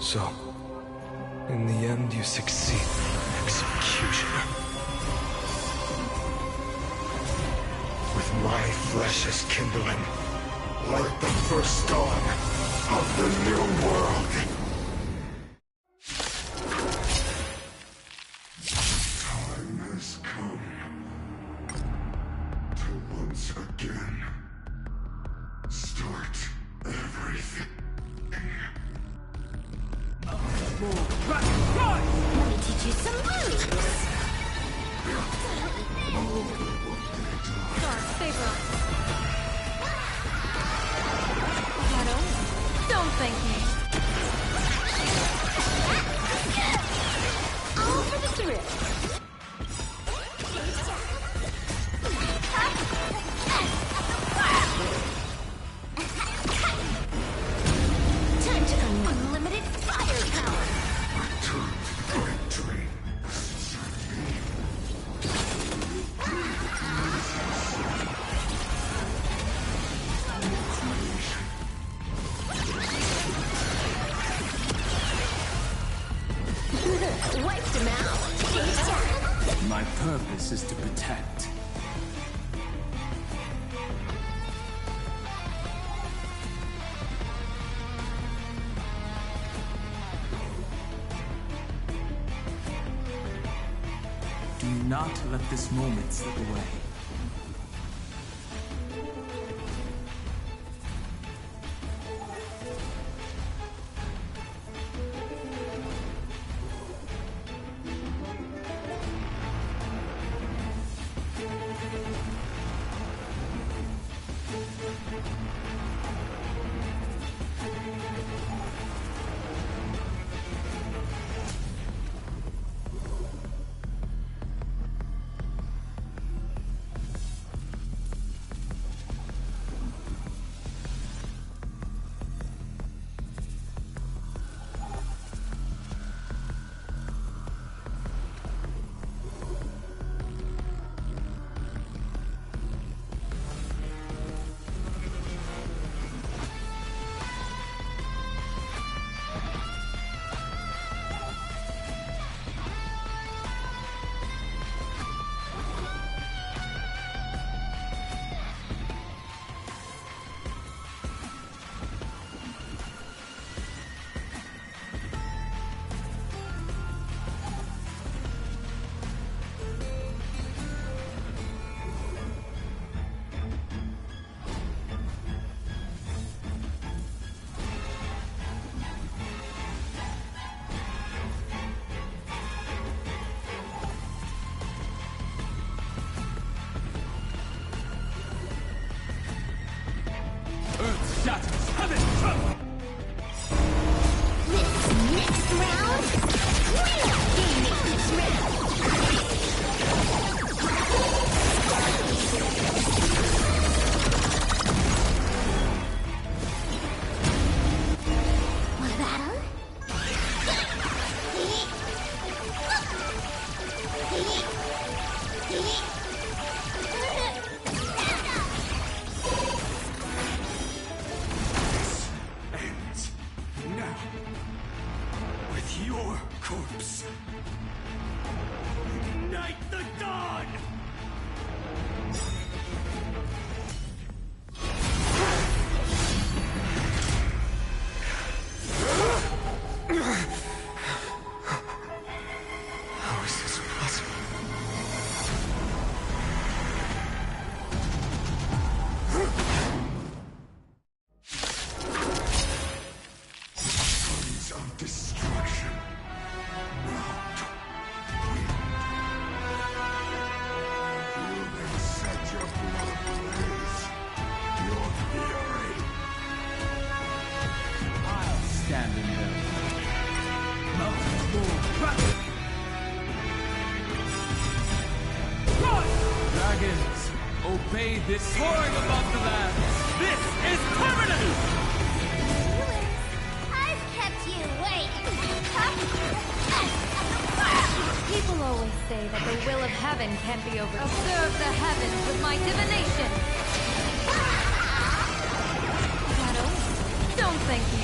So, in the end, you succeed. Executioner. With my flesh as kindling, like the first dawn of the new world. Time has come to once again start everything. Let me teach you some moves. Dark favor. Shadow, don't thank me. All for the thrill. Time to earn unlimited firepower. Wiped him out. My purpose is to protect. Do not let this moment slip away. Shatters heaven! Next round, we're gaining this round. Want a battle? Ends now with your corpse. Ignite the dawn! How is this possible? Sons of destruction. Mount. You will set your blood blaze. Your fury. I'll stand in there. Dragons, obey this soaring above the land. This is permanent! I've kept you waiting. People always say that the will of heaven can't be over. Observe the heavens with my divination. Shadow, don't thank me.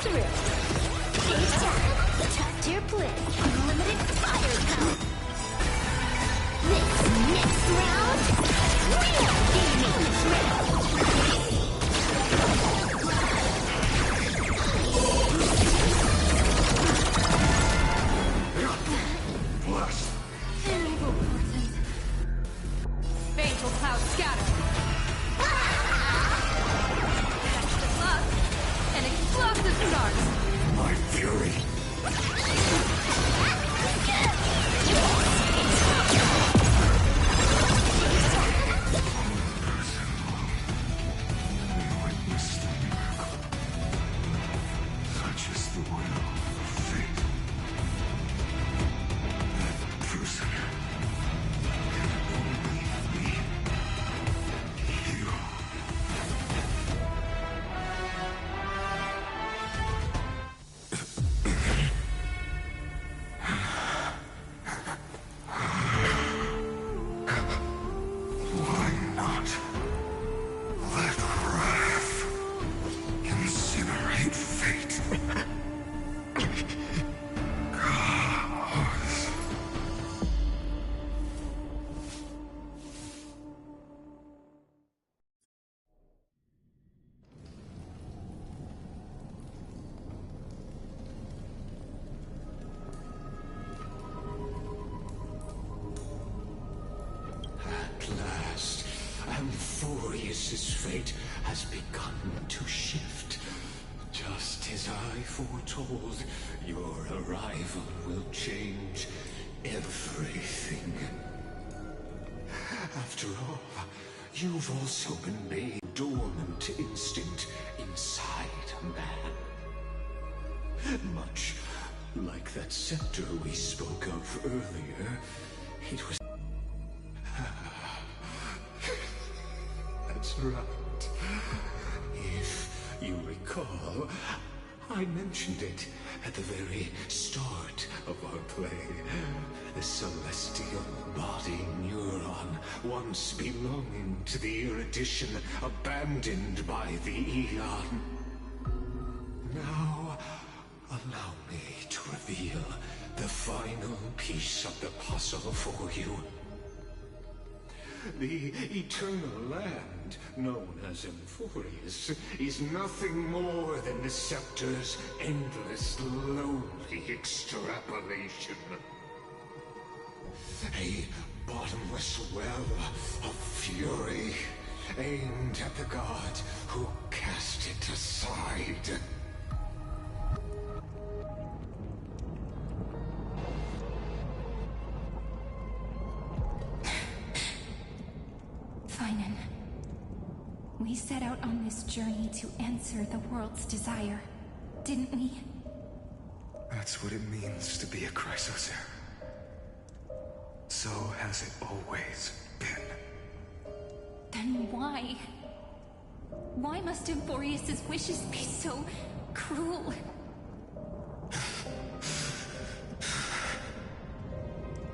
through. Big time. Top tier bliss. Unlimited firepower. This next round, real gaming round. Fatal cloud scatter. That's the bug. An explosive start. My fury. Witness the miracle. Such is the will of fate. That person can only be you. Why not let wrath incinerate fate? Chaos. At last, Amphorius's fate has begun to shift. Just as I foretold, your arrival will change everything. After all, you've also been made dormant instinct inside a man. Much like that scepter we spoke of earlier, it was... That's right. If you recall, I mentioned it at the very start of our play. The celestial body neuron, once belonging to the Erudition, abandoned by the Eon. Now, allow me to reveal the final piece of the puzzle for you. The Eternal Land, known as Amphorius, is nothing more than the Scepter's endless, lonely extrapolation. A bottomless well of fury, aimed at the god who cast it aside. Finan, we set out on this journey to answer the world's desire, didn't we? That's what it means to be a Chrysosaur. So has it always been. Then why? Why must Amphorius's wishes be so cruel?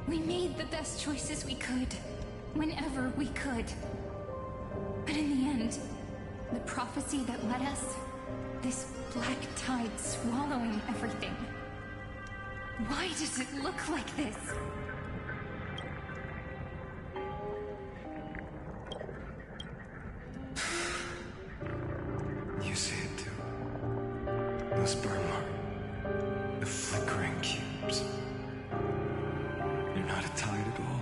We made the best choices we could, whenever we could. But in the end, the prophecy that led us, this black tide swallowing everything. Why does it look like this? You see it too. Those burn marks. The flickering cubes. They're not a tide at all.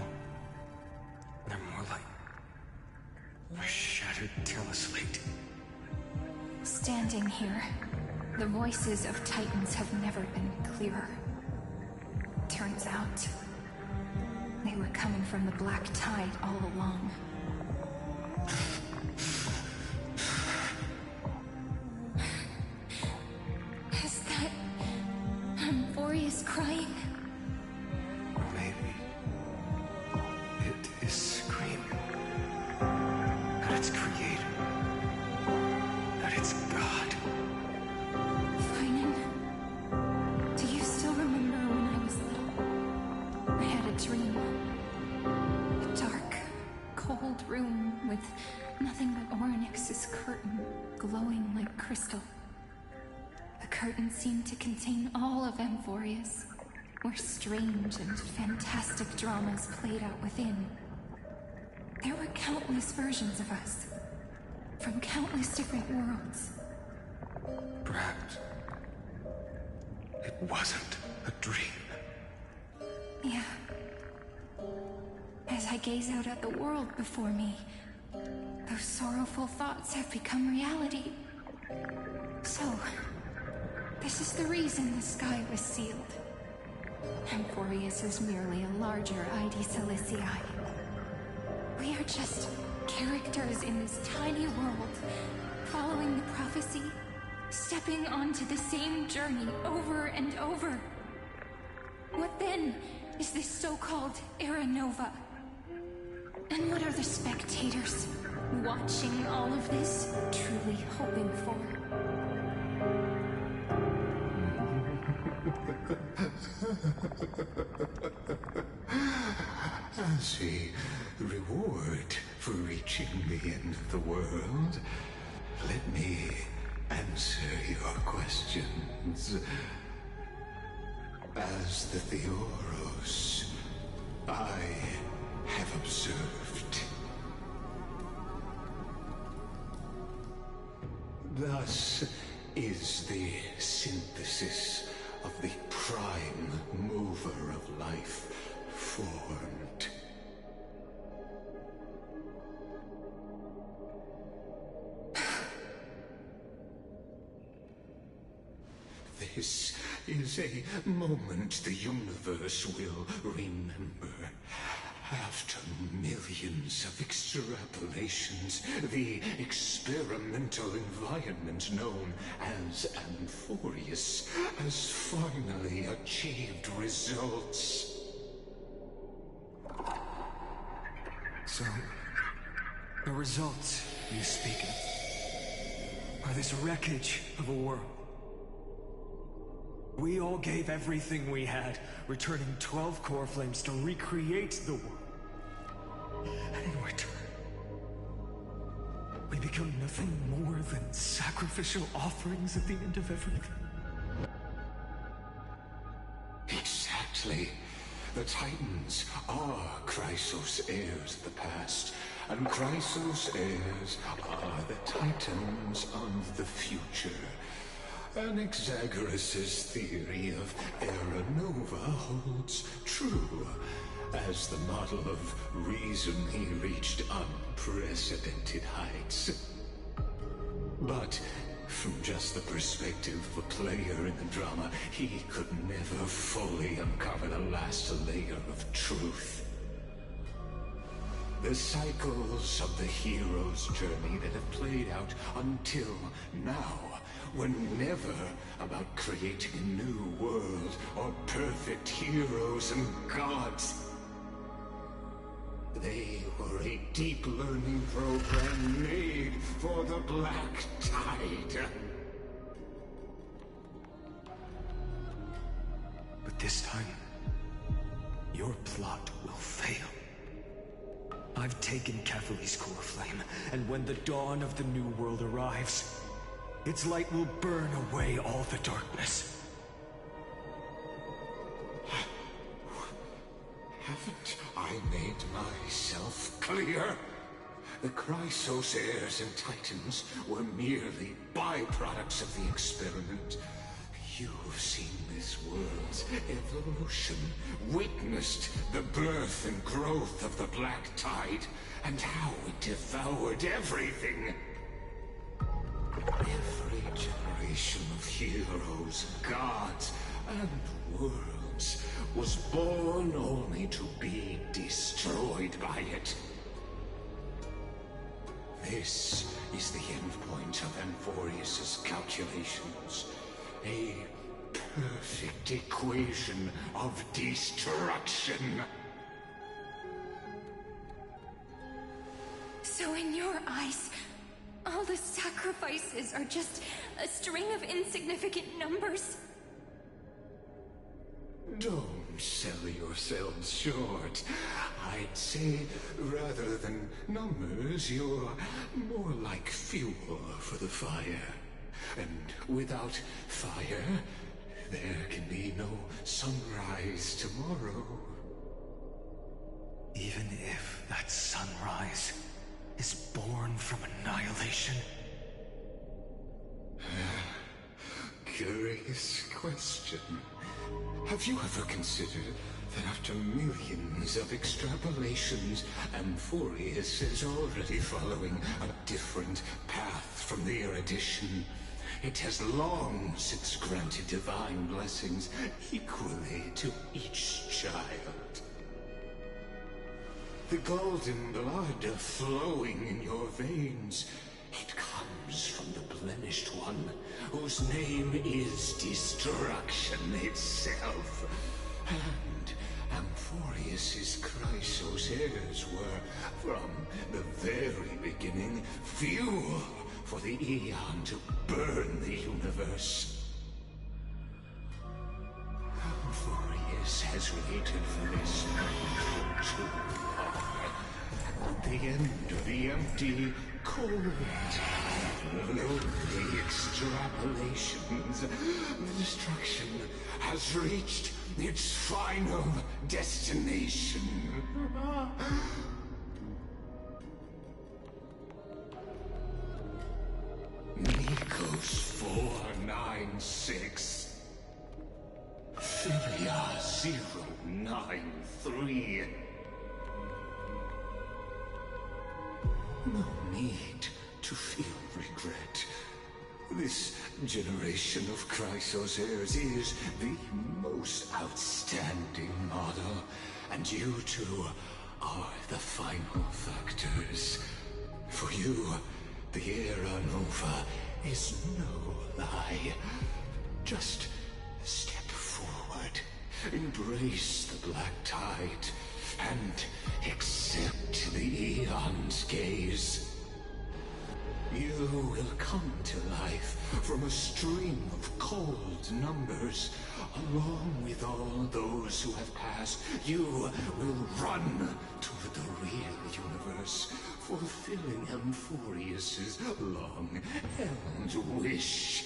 They're more like a shattered teleslate. Standing here, the voices of Titans have never been clearer. Turns out, they were coming from the black tide all along. Is that Amphorius crying? Or maybe it is screaming at its creator. At its god. Finan, do you still remember when I was little? I had a dream. A dark, cold room with nothing but Orynyx's curtain glowing like crystal. The curtain seemed to contain all of Amphorius, where strange and fantastic dramas played out within. There were countless versions of us, from countless different worlds. Perhaps it wasn't a dream. Yeah. As I gaze out at the world before me, those sorrowful thoughts have become reality. So, this is the reason the sky was sealed. Amphorius is merely a larger ID Silicii. We are just characters in this tiny world, following the prophecy, stepping onto the same journey over and over. What then is this so-called Era Nova? And what are the spectators watching all of this truly hoping for? As a reward for reaching the end of the world, let me answer your questions. As the Theoros, I have observed. Thus is the synthesis of the prime mover of life formed. This is a moment the universe will remember. After millions of extrapolations, the experimental environment known as Amphorius has finally achieved results. So, the results you speak of are this wreckage of a world. We all gave everything we had, returning 12 core flames to recreate the world. And in return, we become nothing more than sacrificial offerings at the end of everything. Exactly. The Titans are Chrysos heirs of the past, and Chrysos heirs are the Titans of the future. Anaxagoras' theory of Era Nova holds true. As the model of reason, he reached unprecedented heights. But from just the perspective of a player in the drama, he could never fully uncover the last layer of truth. The cycles of the hero's journey that have played out until now were never about creating a new world or perfect heroes and gods. They were a deep learning program made for the Black Tide. But this time, your plot will fail. I've taken Catholi's core flame, and when the dawn of the new world arrives, its light will burn away all the darkness. Haven't I made myself clear? The Chrysos heirs and Titans were merely byproducts of the experiment. You've seen this world's evolution, witnessed the birth and growth of the Black Tide, and how it devoured everything. Every generation of heroes, gods, and worlds was born only to be destroyed by it. This is the endpoint of Amphorius' calculations. A perfect equation of destruction. So in your eyes, all the sacrifices are just a string of insignificant numbers? Don't sell yourselves short. I'd say, rather than numbers, you're more like fuel for the fire. And without fire, there can be no sunrise tomorrow. Even if that sunrise is born from annihilation? Curious question. Have you ever considered that after millions of extrapolations, Amphorius is already following a different path from the erudition? It has long since granted divine blessings equally to each child. The golden blood flowing in your veins, it comes from the blemished one, whose name is destruction itself. And Amphorius's Chrysos heirs were, from the very beginning, fuel for the Aeon to burn the universe. Amphorius has waited for this too long. At the end of the empty, cold, lonely extrapolations, the destruction has reached its final destination. Nikos 496. Philia 093. No need to feel regret. This generation of Chrysos heirs is the most outstanding model, and you two are the final factors. For you, the Era Nova is no lie. Just step forward, embrace the black tide, and accept the Aeon's gaze. You will come to life from a stream of cold numbers. Along with all those who have passed, you will run toward the real universe, fulfilling Amphorius's long-held wish.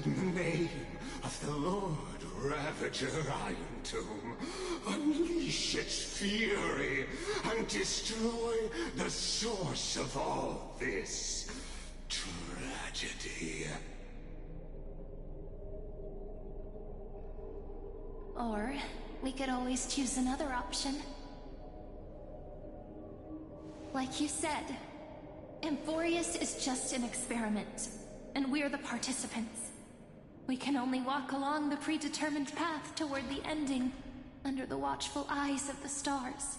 In the name of the Lord Ravager Iron Tomb, unleash its fury and destroy the source of all this tragedy. Or we could always choose another option. Like you said, Amphorius is just an experiment, and we're the participants. We can only walk along the predetermined path toward the ending, under the watchful eyes of the stars.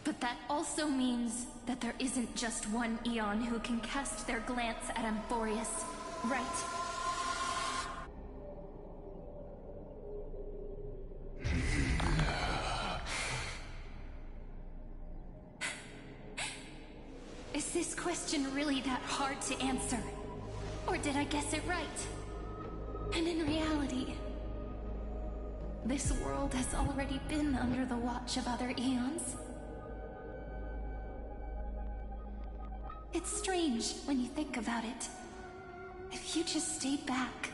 But that also means that there isn't just one Aeon who can cast their glance at Amphorius, right? Is this question really that hard to answer? Or did I guess it right? And in reality, this world has already been under the watch of other Aeons. It's strange when you think about it. If you just stayed back,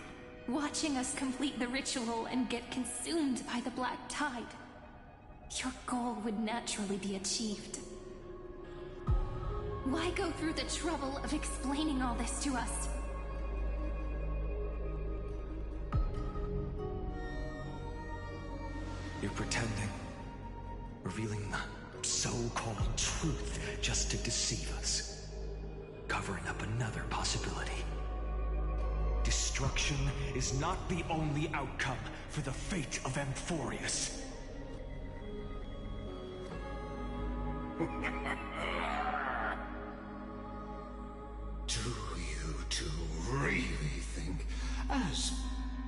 watching us complete the ritual and get consumed by the black tide, your goal would naturally be achieved. Why go through the trouble of explaining all this to us? You're pretending. Revealing the so-called truth just to deceive us. Covering up another possibility. Destruction is not the only outcome for the fate of Amphorius. Do you two really think, as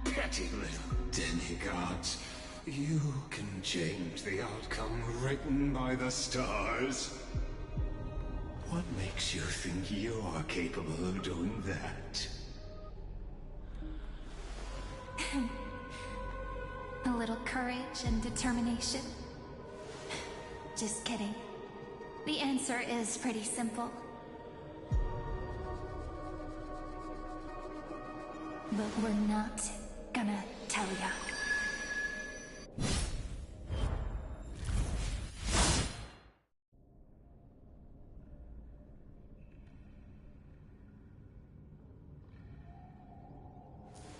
petty little demigods, you can change the outcome written by the stars? What makes you think you're capable of doing that? A little courage and determination. Just kidding. The answer is pretty simple. But we're not gonna tell ya.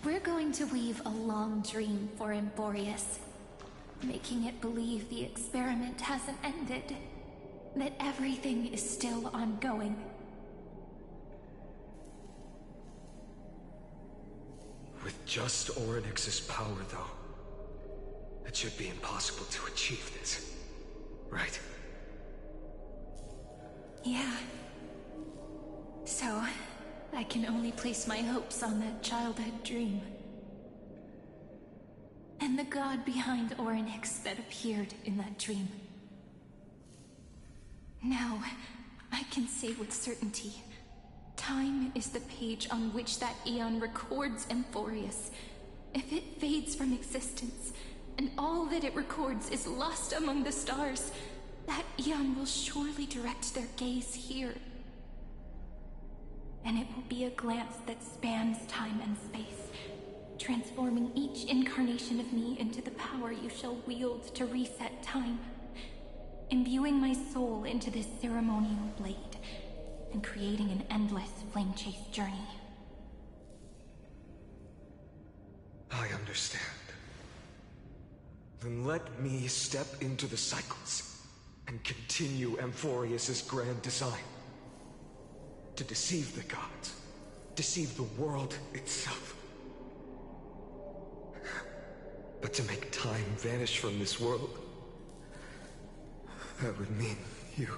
We're going to weave a long dream for Emporius, making it believe the experiment hasn't ended, that everything is still ongoing. With just Orynyx's power, though, it should be impossible to achieve this, right? Yeah. So, I can only place my hopes on that childhood dream. And the god behind Orynyx that appeared in that dream. Now, I can say with certainty, time is the page on which that Aeon records Emporius. If it fades from existence, and all that it records is lost among the stars, that Aeon will surely direct their gaze here. And it will be a glance that spans time and space, transforming each incarnation of me into the power you shall wield to reset time, imbuing my soul into this ceremonial blade, and creating an endless flame chase journey. I understand. Then let me step into the cycles and continue Emporius's grand design. To deceive the gods, deceive the world itself. But to make time vanish from this world, that would mean you.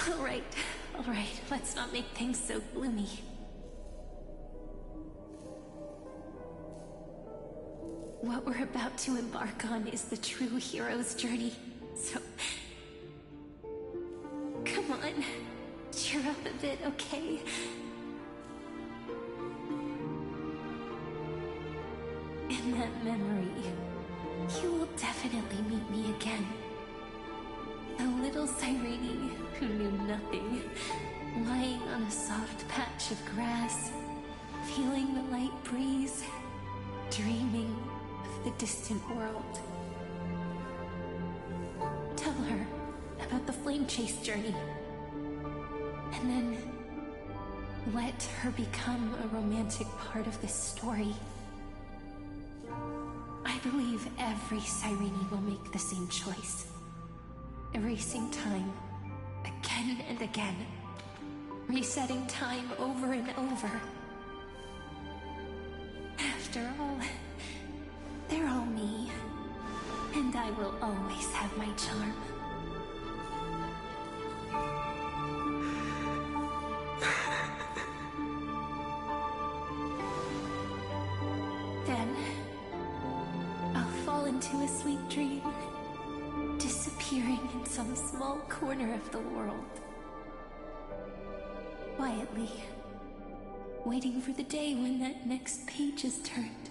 All right, let's not make things so gloomy. What we're about to embark on is the true hero's journey, so... Come on, cheer up a bit, okay? In that memory, you will definitely meet me again. The little Cyrene who knew nothing, lying on a soft patch of grass, feeling the light breeze, dreaming of the distant world. Tell her about the flame chase journey, and then let her become a romantic part of this story. I believe every Cyrene will make the same choice. Erasing time, again and again. Resetting time over and over. After all, they're all me. And I will always have my charm. Then, I'll fall into a sweet dream, disappearing in some small corner of the world. Quietly, waiting for the day when that next page is turned.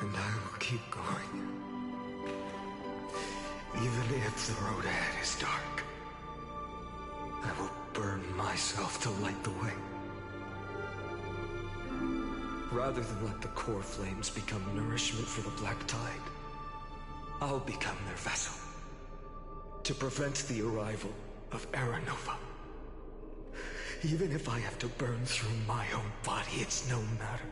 And I will keep going. Even if the road ahead is dark, I will burn myself to light the way. Rather than let the core flames become nourishment for the Black Tide, I'll become their vessel, to prevent the arrival of Era Nova. Even if I have to burn through my own body, it's no matter.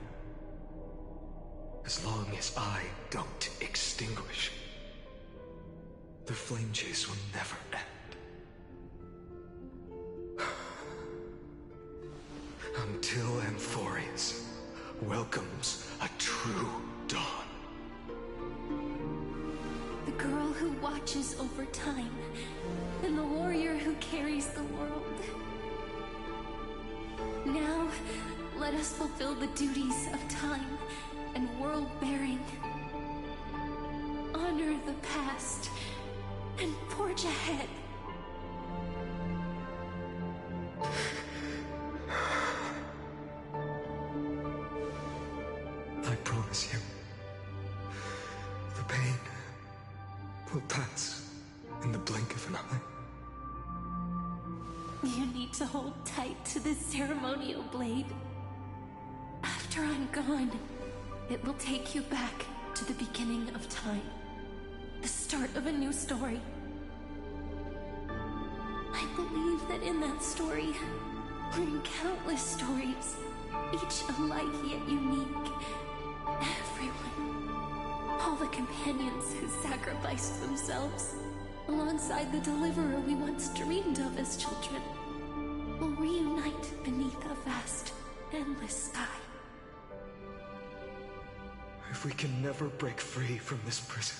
As long as I don't extinguish, the flame chase will never end. Until Emporius welcomes a true dawn. The girl who watches over time, and the warrior who carries the world. Now, let us fulfill the duties of time and world-bearing. Honor the past and forge ahead. the pain will pass in the blink of an eye. You need to hold tight to this ceremonial blade. After I'm gone, it will take you back to the beginning of time. The start of a new story. I believe that in that story, we're in countless stories, each alike yet unique. Everyone, all the companions who sacrificed themselves, alongside the deliverer we once dreamed of as children, will reunite beneath a vast, endless sky. If we can never break free from this prison,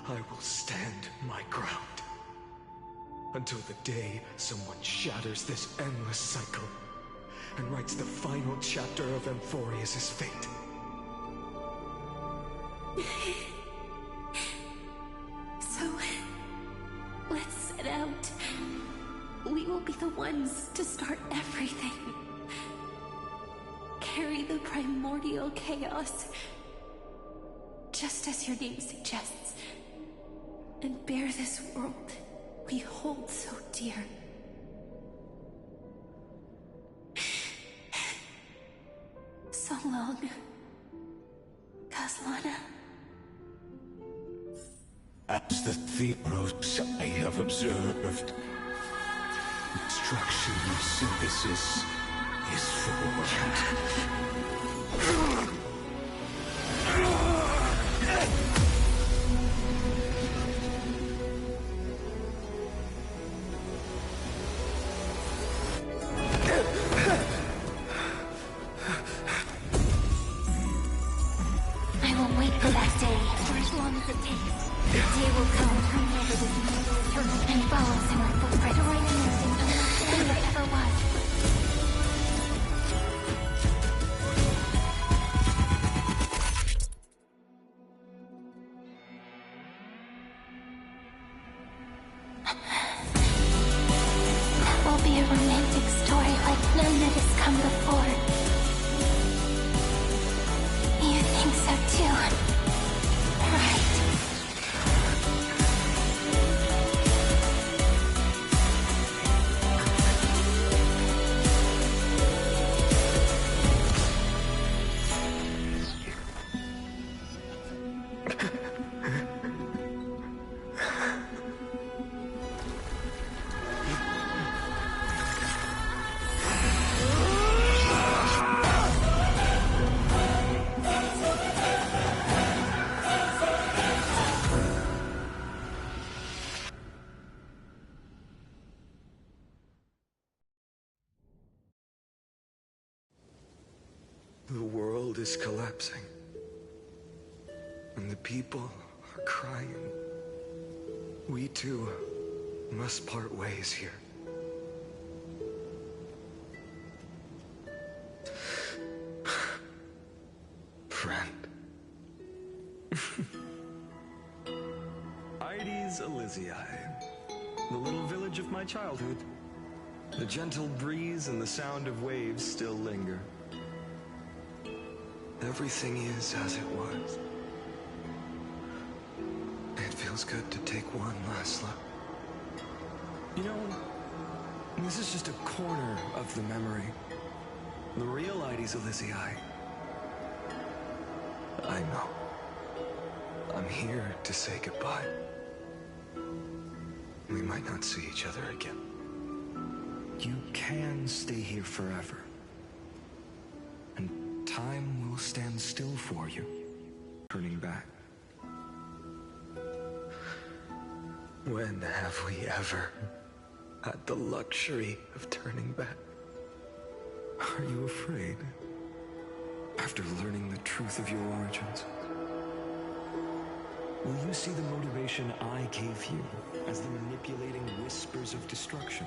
I will stand my ground. Until the day someone shatters this endless cycle and writes the final chapter of Amphorius' fate. So, let's set out. We will be the ones to start everything. Carry the primordial chaos, just as your name suggests, and bear this world we hold so dear. So long, Caslana. As the Theros I have observed, destruction and synthesis is formed. I will wait for that day for as long as it takes. The day will come whenever this world is eternal and follows in our footprint, joining us in than there ever was. That will be a romantic story like none that has come before. You think so too, right? The world is collapsing, and the people are crying. We too must part ways here. Friend. Ides Elysiae, the little village of my childhood. The gentle breeze and the sound of waves still linger. Everything is as it was. It feels good to take one last look. You know, this is just a corner of the memory. The real Ides Elysiae. I know. I'm here to say goodbye. We might not see each other again. You can stay here forever. And time will stand still for you, turning back. When have we ever had the luxury of turning back? Are you afraid? After learning the truth of your origins, will you see the motivation I gave you as the manipulating whispers of destruction?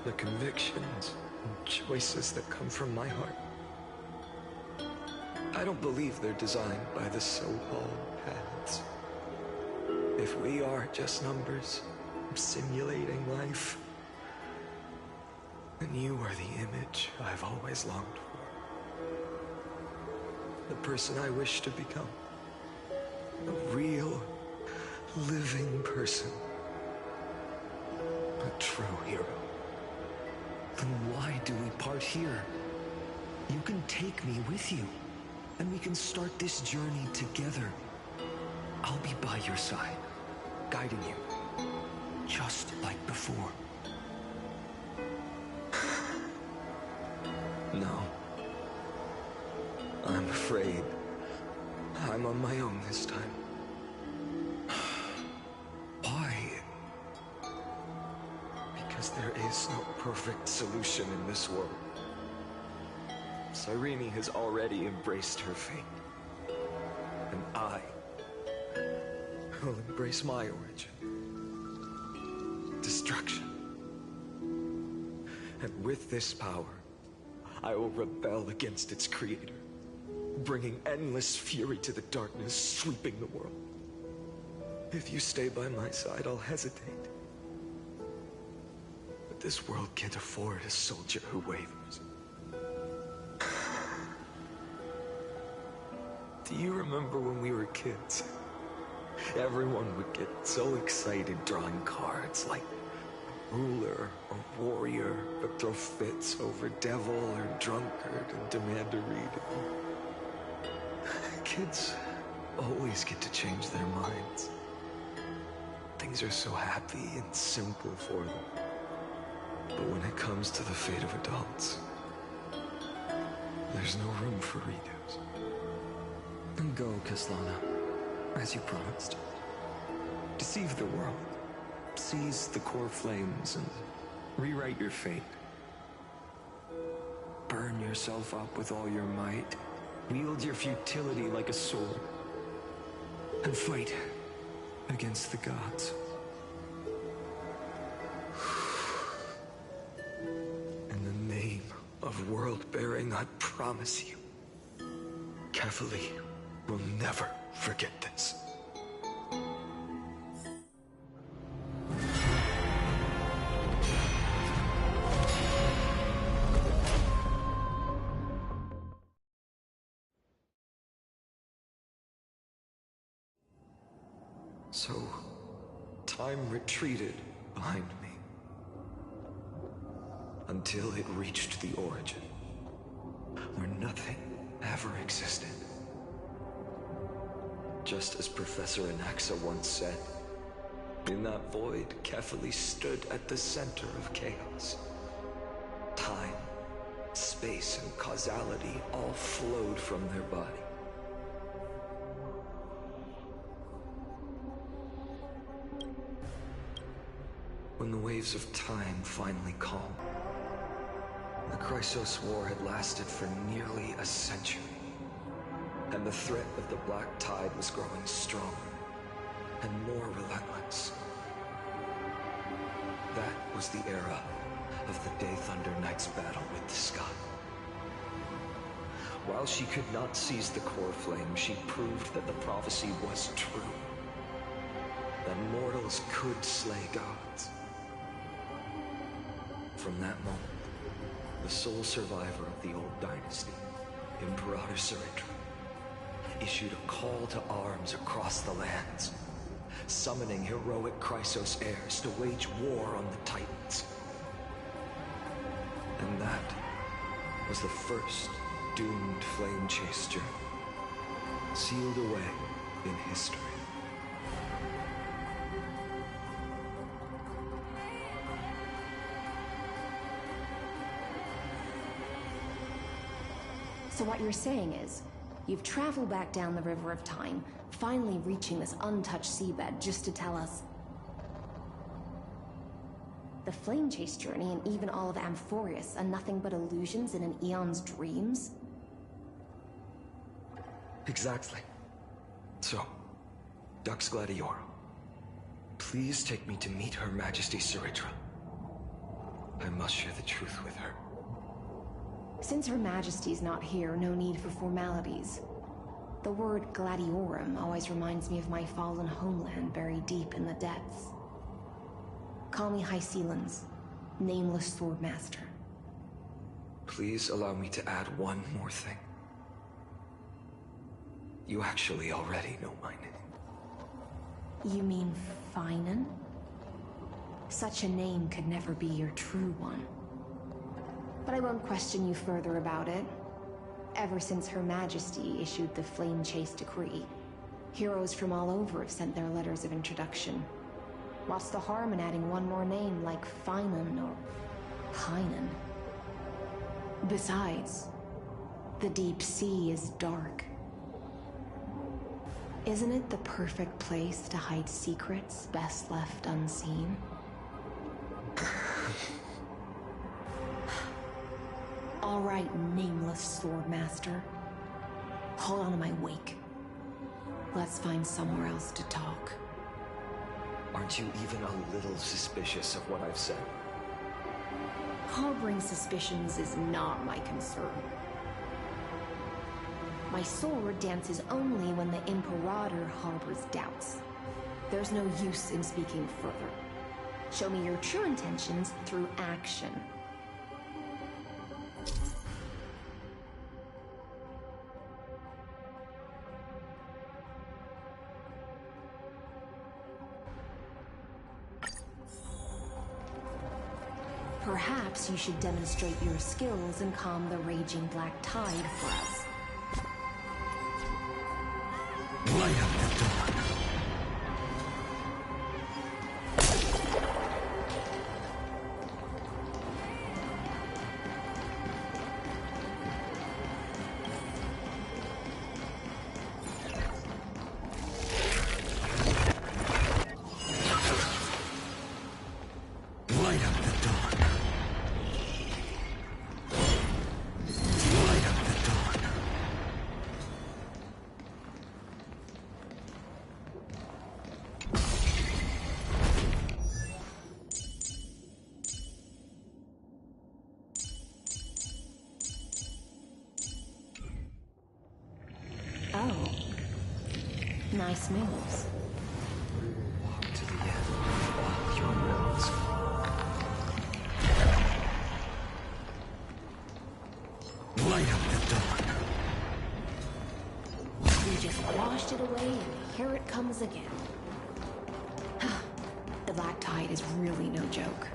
The convictions and choices that come from my heart. I don't believe they're designed by the so-called paths. If we are just numbers simulating life, And you are the image I've always longed for. The person I wish to become. A real, living person. A true hero. Then why do we part here? You can take me with you, and we can start this journey together. I'll be by your side, guiding you, just like before. No. I'm afraid I'm on my own this time. Why? Because there is no perfect solution in this world. Cyrene has already embraced her fate. And I will embrace my origin. Destruction. And with this power, I will rebel against its creator, bringing endless fury to the darkness, sweeping the world. If you stay by my side, I'll hesitate. But this world can't afford a soldier who wavers. Do you remember when we were kids? Everyone would get so excited drawing cards like ruler or warrior, but throw fits over devil or drunkard and demand a reading. Kids always get to change their minds. Things are so happy and simple for them. But when it comes to the fate of adults, there's no room for redos. Then go, Kaslana, as you promised. Deceive the world. Seize the core flames and rewrite your fate. Burn yourself up with all your might. Wield your futility like a sword. And fight against the gods. In the name of world-bearing, I promise you, Kefali will never forget this. So, time retreated behind me until it reached the origin, where nothing ever existed. Just as Professor Anaxa once said, in that void, Kefali stood at the center of chaos. Time, space, and causality all flowed from their body. When the waves of time finally calmed, the Chrysos War had lasted for nearly a century, and the threat of the Black Tide was growing stronger and more relentless. That was the era of the Day Thunder Knight's battle with the sky. While she could not seize the core flame, she proved that the prophecy was true. That mortals could slay gods. From that moment, the sole survivor of the old dynasty, Imperator Cyritra, issued a call to arms across the lands, summoning heroic Chrysos heirs to wage war on the Titans. And that was the first doomed flame chase journey, sealed away in history. So what you're saying is, you've traveled back down the River of Time, finally reaching this untouched seabed just to tell us the Flame Chase journey and even all of Amphorius are nothing but illusions in an Eon's dreams? Exactly. So, Dux Gladiorum, please take me to meet Her Majesty Cyritra. I must share the truth with her. Since Her Majesty's not here, no need for formalities. The word Gladiorum always reminds me of my fallen homeland buried deep in the depths. Call me High Sealans, Nameless Swordmaster. please allow me to add one more thing? You actually already know my name. You mean Finan? Such a name could never be your true one. But I won't question you further about it. Ever since Her Majesty issued the Flame Chase Decree, heroes from all over have sent their letters of introduction. What's the harm in adding one more name like Finan or Pynan? Besides, the deep sea is dark. Isn't it the perfect place to hide secrets best left unseen? All right, nameless Swordmaster. Hold on to my wake. Let's find somewhere else to talk. Aren't you even a little suspicious of what I've said? Harboring suspicions is not my concern. My sword dances only when the Imperator harbors doubts. There's no use in speaking further. Show me your true intentions through action. Perhaps you should demonstrate your skills and calm the raging black tide for us. Light up the dawn. Light up the dawn. Light up the dawn. Oh. Nice moves. Walk to the end of all your wills. Light up the dawn. We just washed it away and here it comes again. The black tide is really no joke.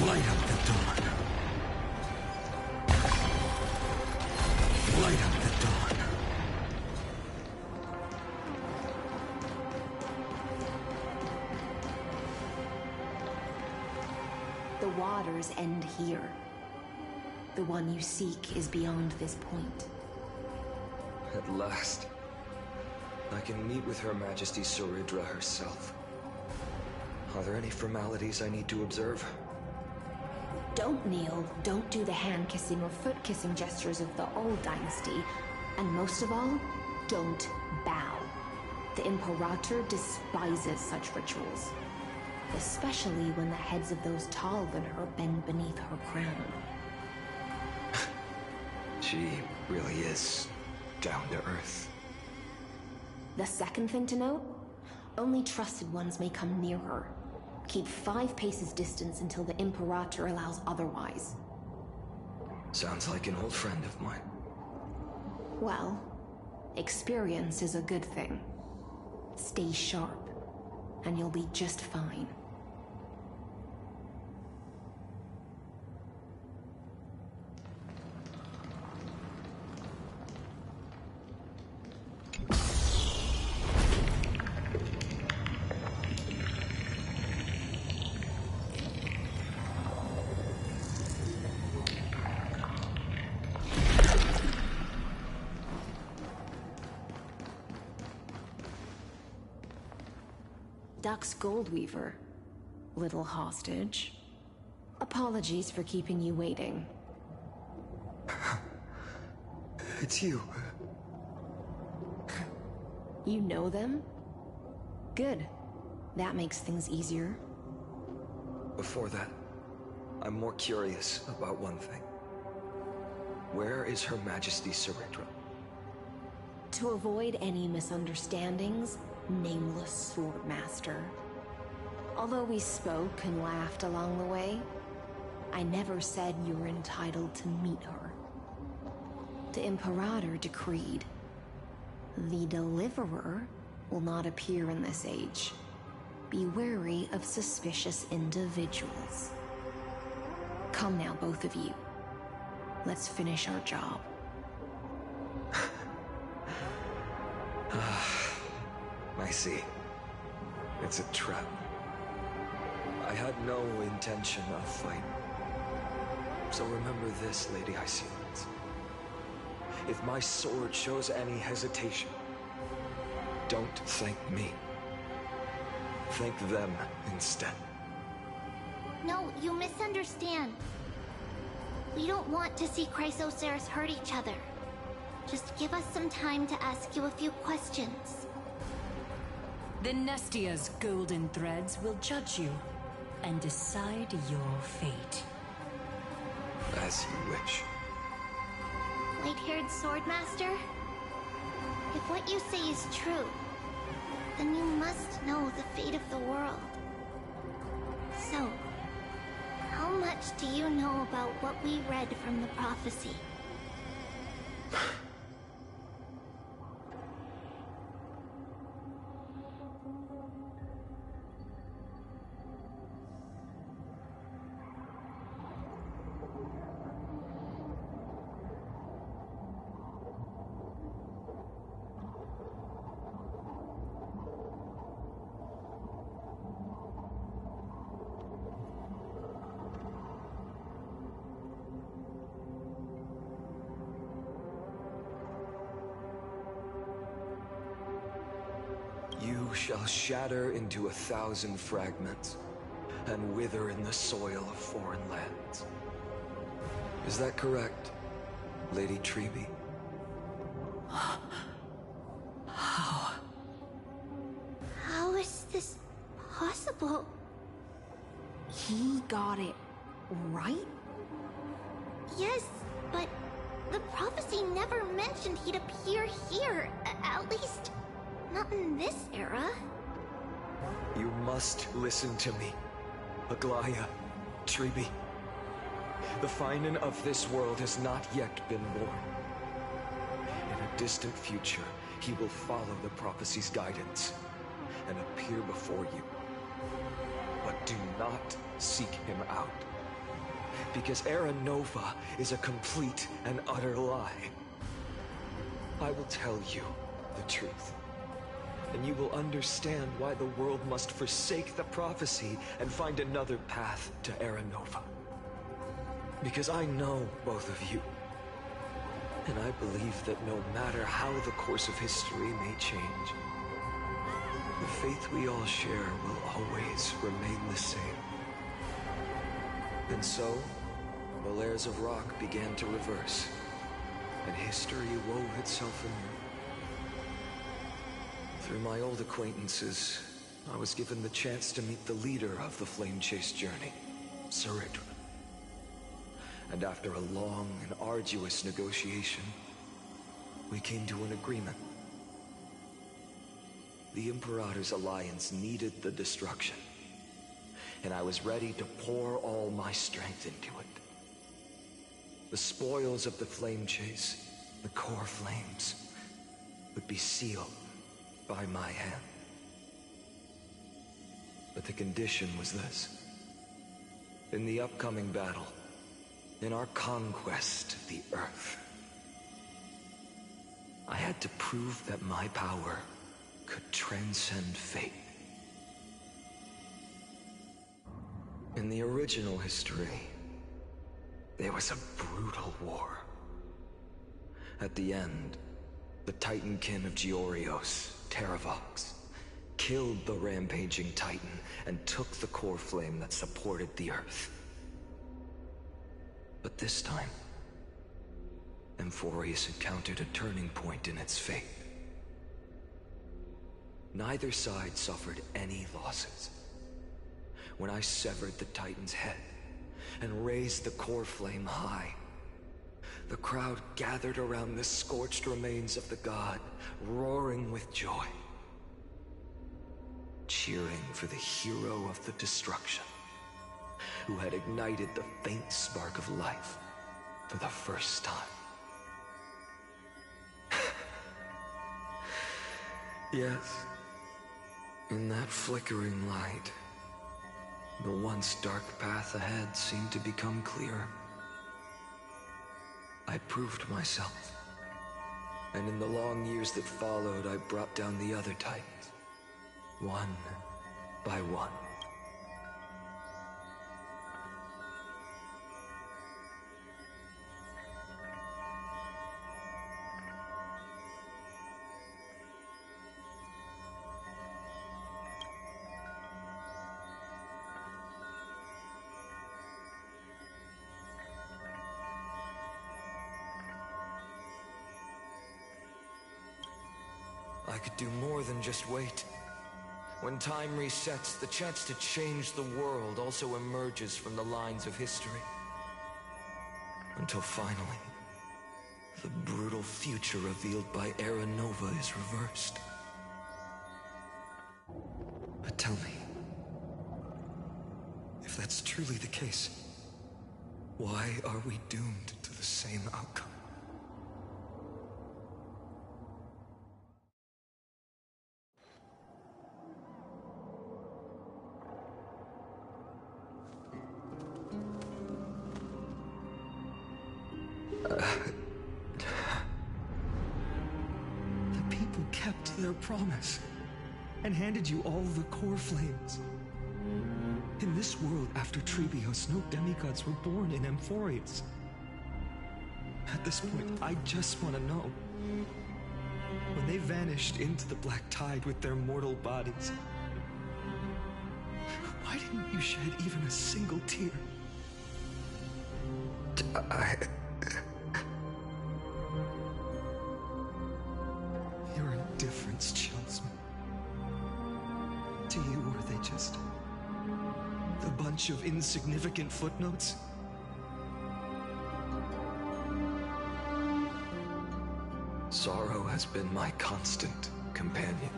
Light up the dawn. Light up the dawn. The waters end here. The one you seek is beyond this point. At last, I can meet with Her Majesty Soridra herself. Are there any formalities I need to observe? Don't kneel, don't do the hand-kissing or foot-kissing gestures of the old dynasty, and most of all, don't bow. The Imperator despises such rituals, especially when the heads of those taller than her bend beneath her crown. She really is down to earth. The second thing to note, only trusted ones may come near her. Keep 5 paces distance until the Imperator allows otherwise. Sounds like an old friend of mine. Well, experience is a good thing. Stay sharp, and you'll be just fine. Dux Goldweaver, little hostage. Apologies for keeping you waiting. It's you. You know them? Good. That makes things easier. Before that, I'm more curious about one thing. Where is Her Majesty Ceridra? To avoid any misunderstandings, Nameless Swordmaster. Although we spoke and laughed along the way, I never said you were entitled to meet her. The Imperator decreed, the Deliverer will not appear in this age. Be wary of suspicious individuals. Come now, both of you. Let's finish our job. I see. It's a trap. I had no intention of fighting. So remember this, Lady Hyacinth. If my sword shows any hesitation, don't thank me. Thank them instead. No, you misunderstand. We don't want to see Chrysoceras hurt each other. Just give us some time to ask you a few questions. The Nestia's golden threads will judge you and decide your fate. As you wish. White-haired Swordmaster? If what you say is true, then you must know the fate of the world. So, how much do you know about what we read from the prophecy? You shall shatter into 1,000 fragments and wither in the soil of foreign lands. Is that correct, Lady Treby? How? How is this possible? He got it right? Yes, but the prophecy never mentioned he'd appear here. At least, not in this era. You must listen to me, Aglaya, Treby. The Finan of this world has not yet been born. In a distant future, he will follow the prophecy's guidance and appear before you. But do not seek him out, because Era Nova is a complete and utter lie. I will tell you the truth, and you will understand why the world must forsake the prophecy and find another path to Era Nova. Because I know both of you, and I believe that no matter how the course of history may change, the faith we all share will always remain the same. And so, the layers of rock began to reverse, and history wove itself anew. Through my old acquaintances, I was given the chance to meet the leader of the Flame Chase journey, Ceridra. And after a long and arduous negotiation, we came to an agreement. The Imperator's alliance needed the destruction, and I was ready to pour all my strength into it. The spoils of the Flame Chase, the core flames, would be sealed by my hand. But the condition was this. In the upcoming battle, in our conquest of the Earth, I had to prove that my power could transcend fate. In the original history, there was a brutal war. At the end, the Titankin of Georios, Terravox, killed the rampaging Titan and took the core flame that supported the Earth. But this time, Amphorius encountered a turning point in its fate. Neither side suffered any losses. When I severed the Titan's head and raised the core flame high, the crowd gathered around the scorched remains of the god, roaring with joy, cheering for the hero of the destruction, who had ignited the faint spark of life for the first time. Yes, in that flickering light, the once dark path ahead seemed to become clearer. I proved myself, and in the long years that followed, I brought down the other Titans, one by one. I could do more than just wait. When time resets, the chance to change the world also emerges from the lines of history. Until finally, the brutal future revealed by Era Nova is reversed. But tell me, if that's truly the case, why are we doomed to the same outcome? The people kept their promise and handed you all the core flames. In this world after Trebios, no demigods were born in Amphorius. At this point, I just want to know. When they vanished into the Black Tide with their mortal bodies, why didn't you shed even a single tear? Your indifference chills me. To you, were they just a bunch of insignificant footnotes? Sorrow has been my constant companion.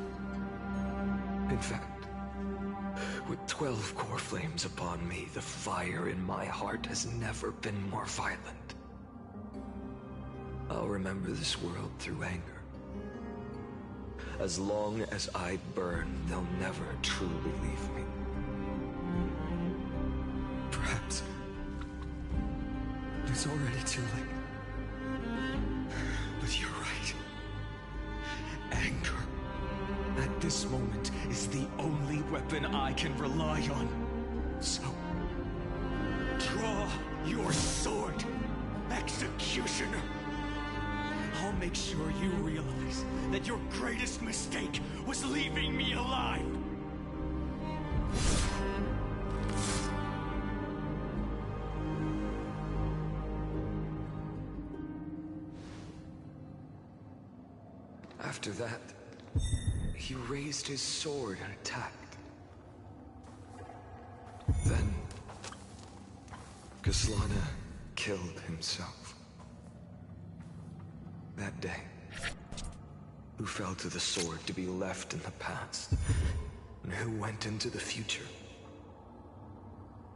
In fact, with 12 core flames upon me, the fire in my heart has never been more violent. I'll remember this world through anger. As long as I burn, they'll never truly leave me. Perhaps it's already too late. But you're right. Anger, at this moment, is the only weapon I can rely on. So, draw your sword, Executioner. I'll make sure you realize that your greatest mistake was leaving me alive. After that, he raised his sword and attacked. Then, Kaslana killed himself. That day, who fell to the sword to be left in the past, and who went into the future,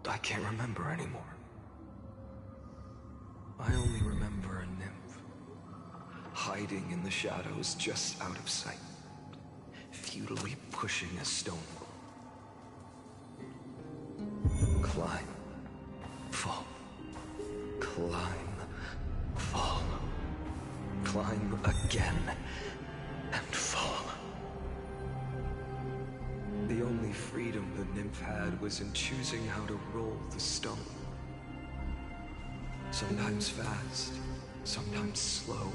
I can't remember anymore. I only remember a nymph, hiding in the shadows just out of sight, futilely pushing a stone. Climb, fall, climb, fall, climb again, and fall. The only freedom the nymph had was in choosing how to roll the stone. Sometimes fast, sometimes slow,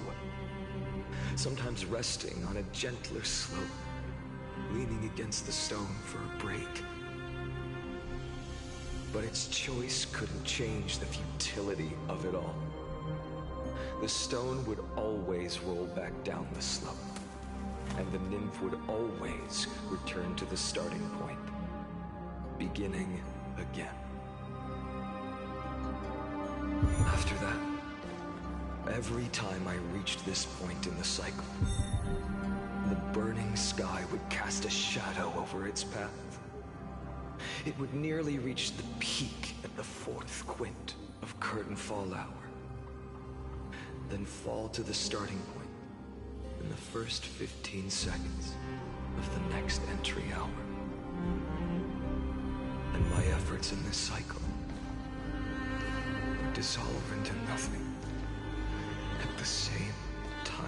sometimes resting on a gentler slope, leaning against the stone for a break. But its choice couldn't change the futility of it all. The stone would always roll back down the slope, and the nymph would always return to the starting point, beginning again. After that, every time I reached this point in the cycle, the burning sky would cast a shadow over its path. It would nearly reach the peak at the 4th quint of curtain fall hour, then fall to the starting point in the first 15 seconds of the next entry hour. And my efforts in this cycle would dissolve into nothing at the same time.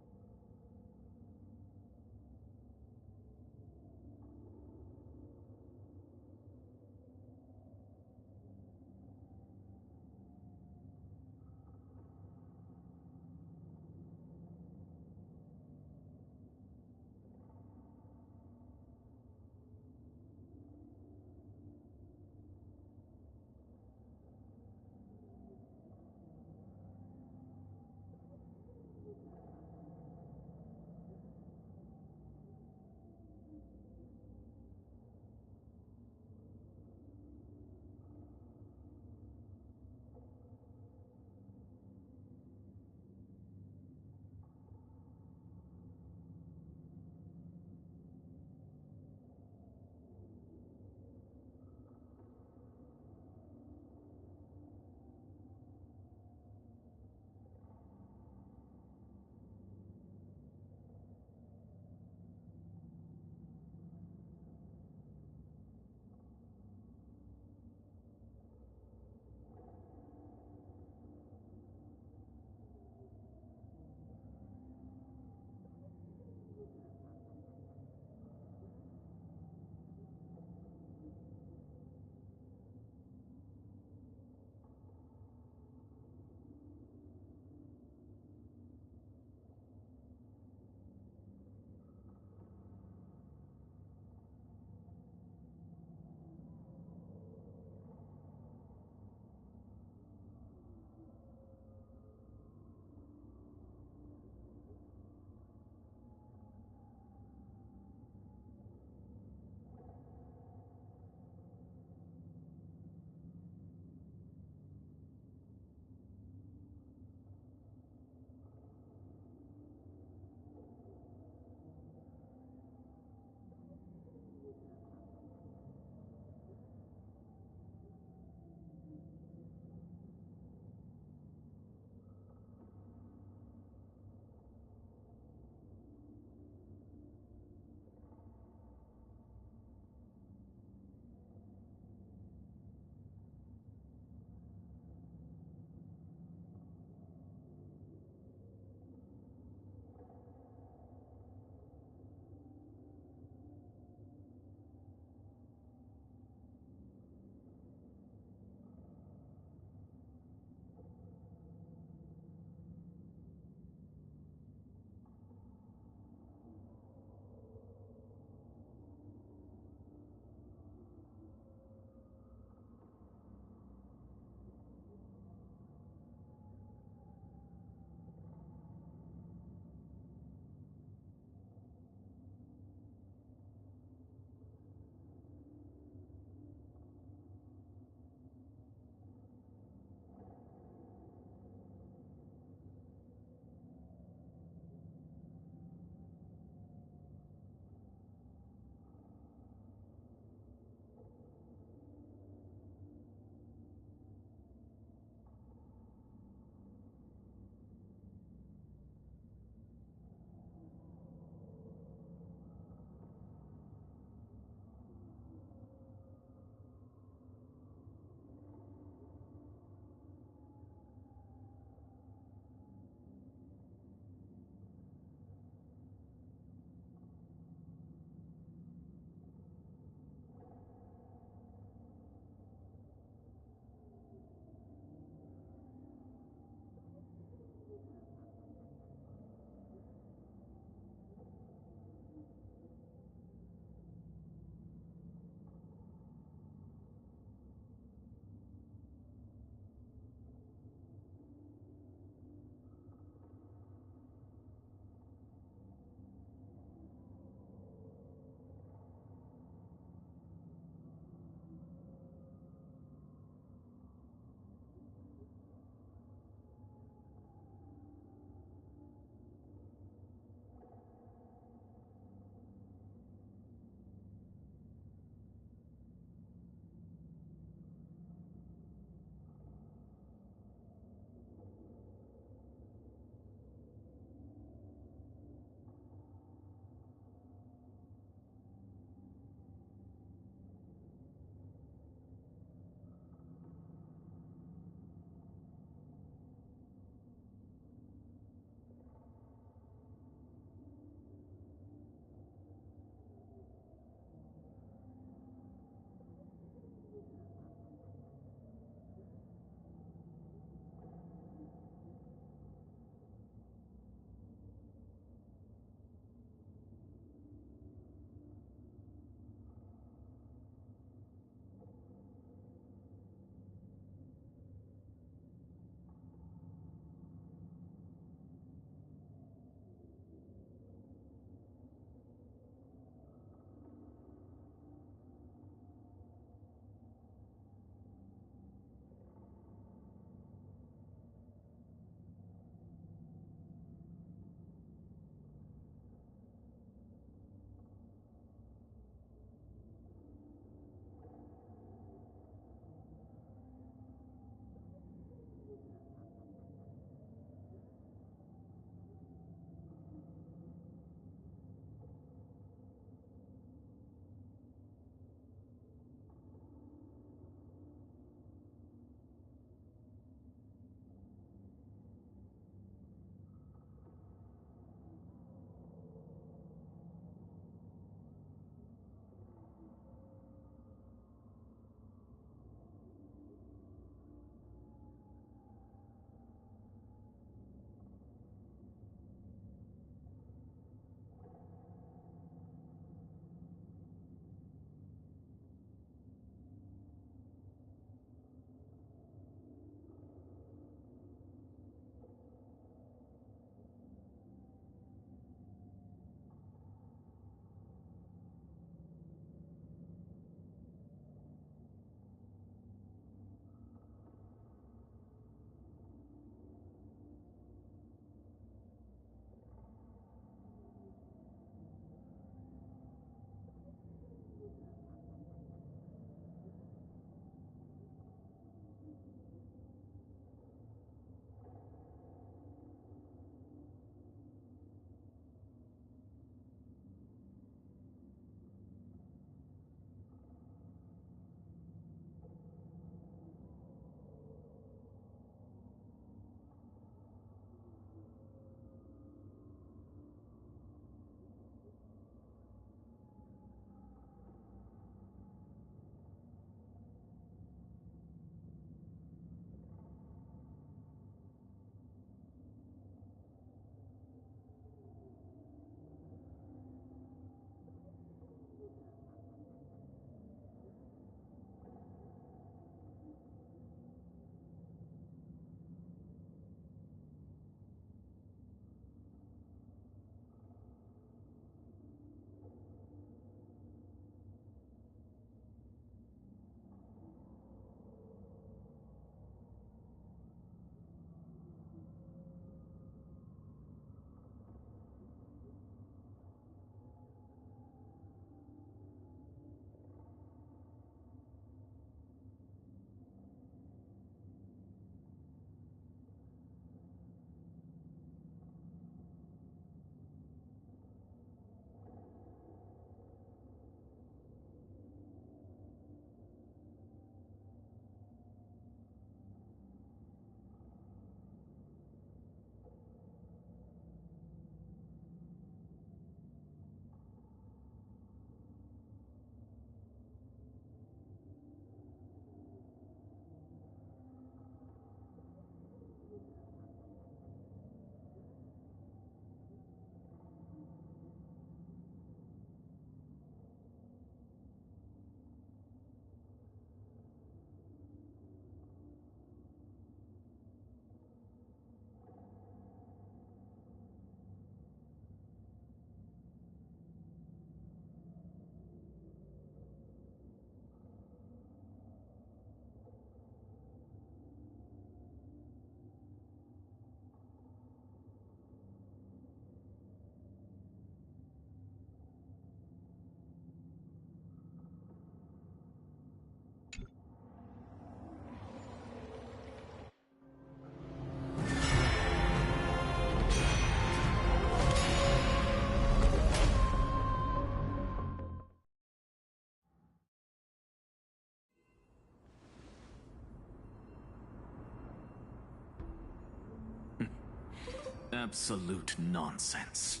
Absolute nonsense.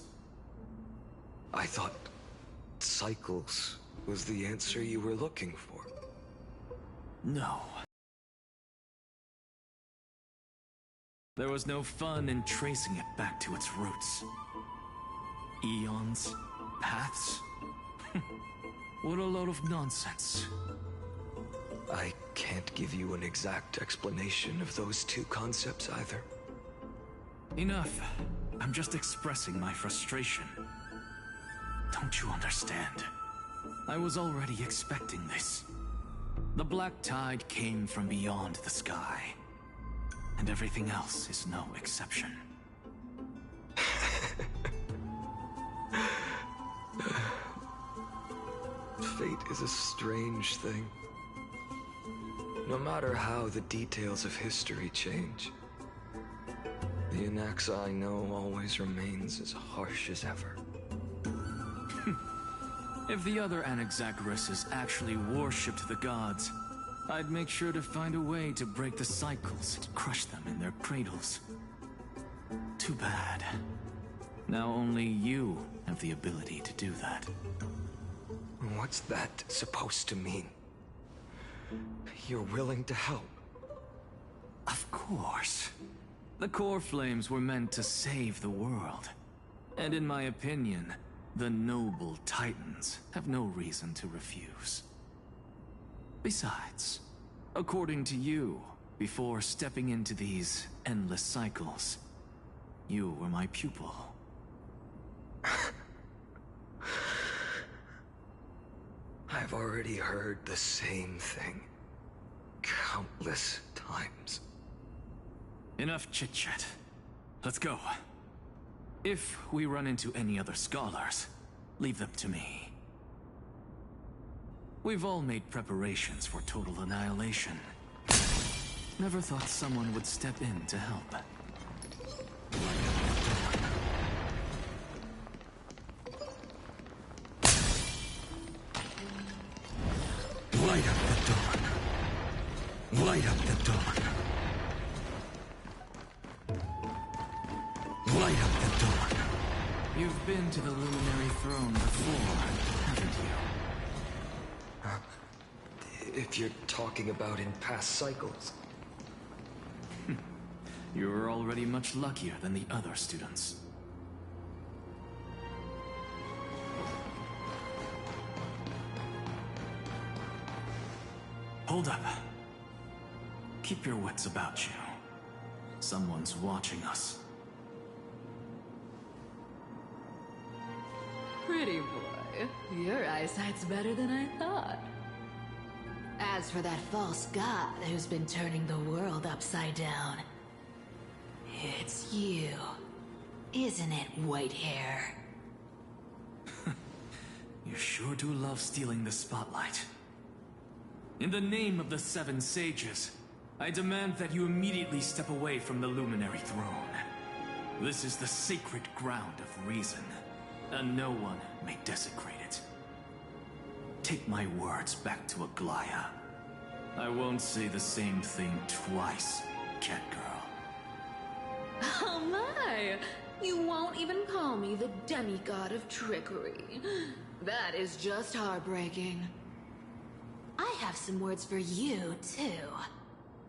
I thought cycles was the answer you were looking for. No. There was no fun in tracing it back to its roots. Eons? Paths? What a load of nonsense. I can't give you an exact explanation of those two concepts either. Enough. I'm just expressing my frustration. Don't you understand? I was already expecting this. The black tide came from beyond the sky. And everything else is no exception. Fate is a strange thing. No matter how the details of history change, the Anaxa I know always remains as harsh as ever. If the other Anaxagoras actually worshipped the gods, I'd make sure to find a way to break the cycles and crush them in their cradles. Too bad. Now only you have the ability to do that. What's that supposed to mean? You're willing to help? Of course. The core flames were meant to save the world. And in my opinion, the noble Titans have no reason to refuse. Besides, according to you, before stepping into these endless cycles, you were my pupil. I've already heard the same thing countless times. Enough chit-chat. Let's go. If we run into any other scholars, leave them to me. We've all made preparations for total annihilation. Never thought someone would step in to help. Light up the dawn. Light up the dawn. Light up the dawn. You've been to the Luminary Throne before, haven't you? If you're talking about in past cycles. You're already much luckier than the other students. Hold up. Keep your wits about you. Someone's watching us. Pretty boy, your eyesight's better than I thought. As for that false god who's been turning the world upside down, it's you, isn't it, Whitehair? You sure do love stealing the spotlight. In the name of the Seven Sages, I demand that you immediately step away from the Luminary Throne. This is the sacred ground of reason, and no one may desecrate it. Take my words back to Aglaya. I won't say the same thing twice, Catgirl. Oh my! You won't even call me the demigod of trickery. That is just heartbreaking. I have some words for you, too.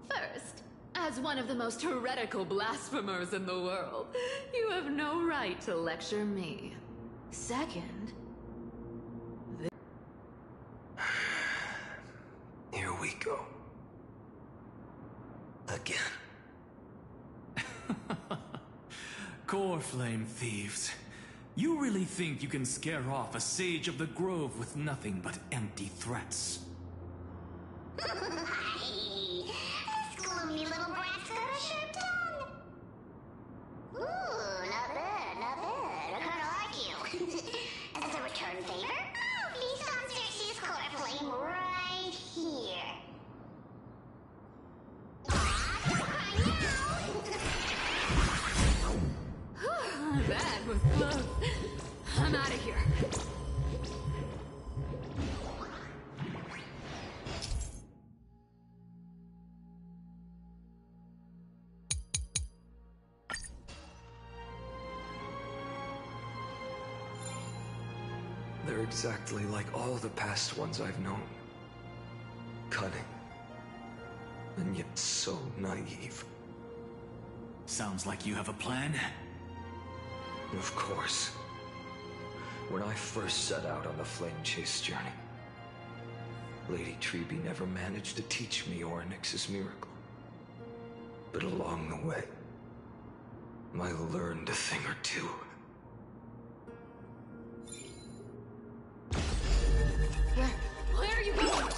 First, as one of the most heretical blasphemers in the world, you have no right to lecture me. Second... Here we go. Again. Core Flame thieves. You really think you can scare off a Sage of the Grove with nothing but empty threats? This gloomy little brat's got a sharp tongue. Ooh, not bad, not bad. I kinda like you. As a return favor, I'll feast on Xerxes' core flame right here. That was close. I'm out of here. They're exactly like all the past ones I've known. Cunning. And yet so naive. Sounds like you have a plan. Of course. When I first set out on the Flame Chase journey, Lady Treby never managed to teach me Orynyx's miracle. But along the way, I learned a thing or two. Where are you going?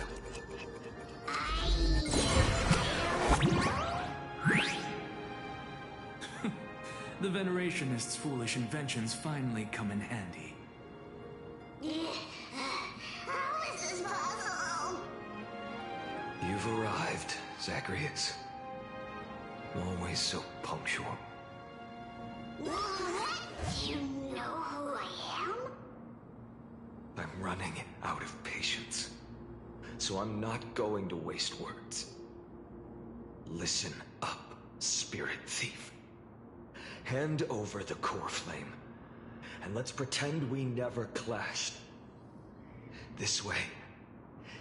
The Venerationists' foolish inventions finally come in handy. How is this possible? You've arrived, Zagreus. Always so punctual. What? You know who I am? I'm running out of patience. So I'm not going to waste words. Listen up, Spirit Thief. Hand over the core flame, and let's pretend we never clashed. This way,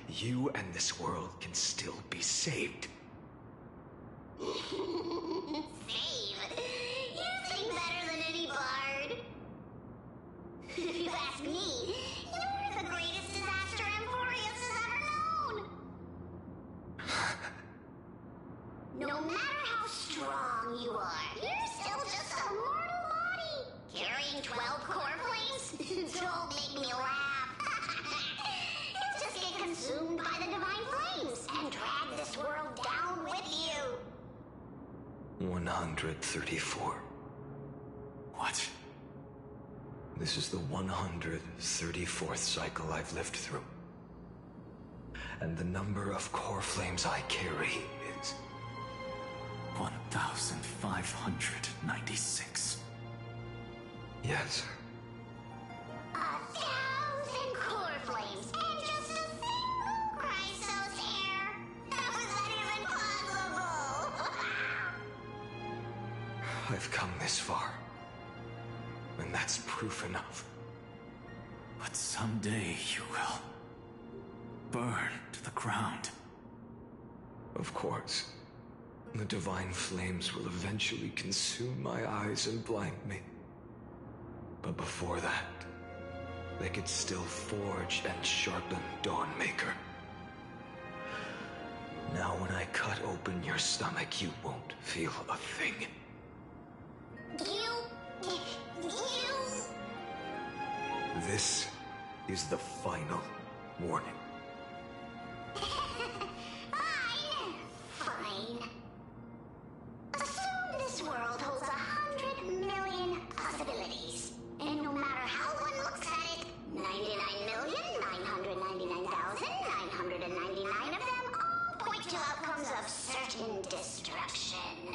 you and this world can still be saved. Save? You sing better than any bard. If you ask me, you're the greatest disaster Emporius has ever known. No matter how strong you are, you're still just a mortal body. Carrying 12 core flames? Don't make me laugh. You'll just get consumed by the divine flames and drag this world down with you. 134. What? This is the 134th cycle I've lived through. And the number of core flames I carry is 1,596. Yes. 1,000 core flames and just a single Chrysos hair. How is that even possible? I've come this far. And that's proof enough. But someday you will burn to the ground. Of course. The divine flames will eventually consume my eyes and blind me. But before that, they could still forge and sharpen Dawnmaker. Now when I cut open your stomach, you won't feel a thing. This is the final warning. Fine. Assume this world holds 100 million possibilities. And no matter how one looks at it, 99,999,999 of them all point to outcomes of certain destruction.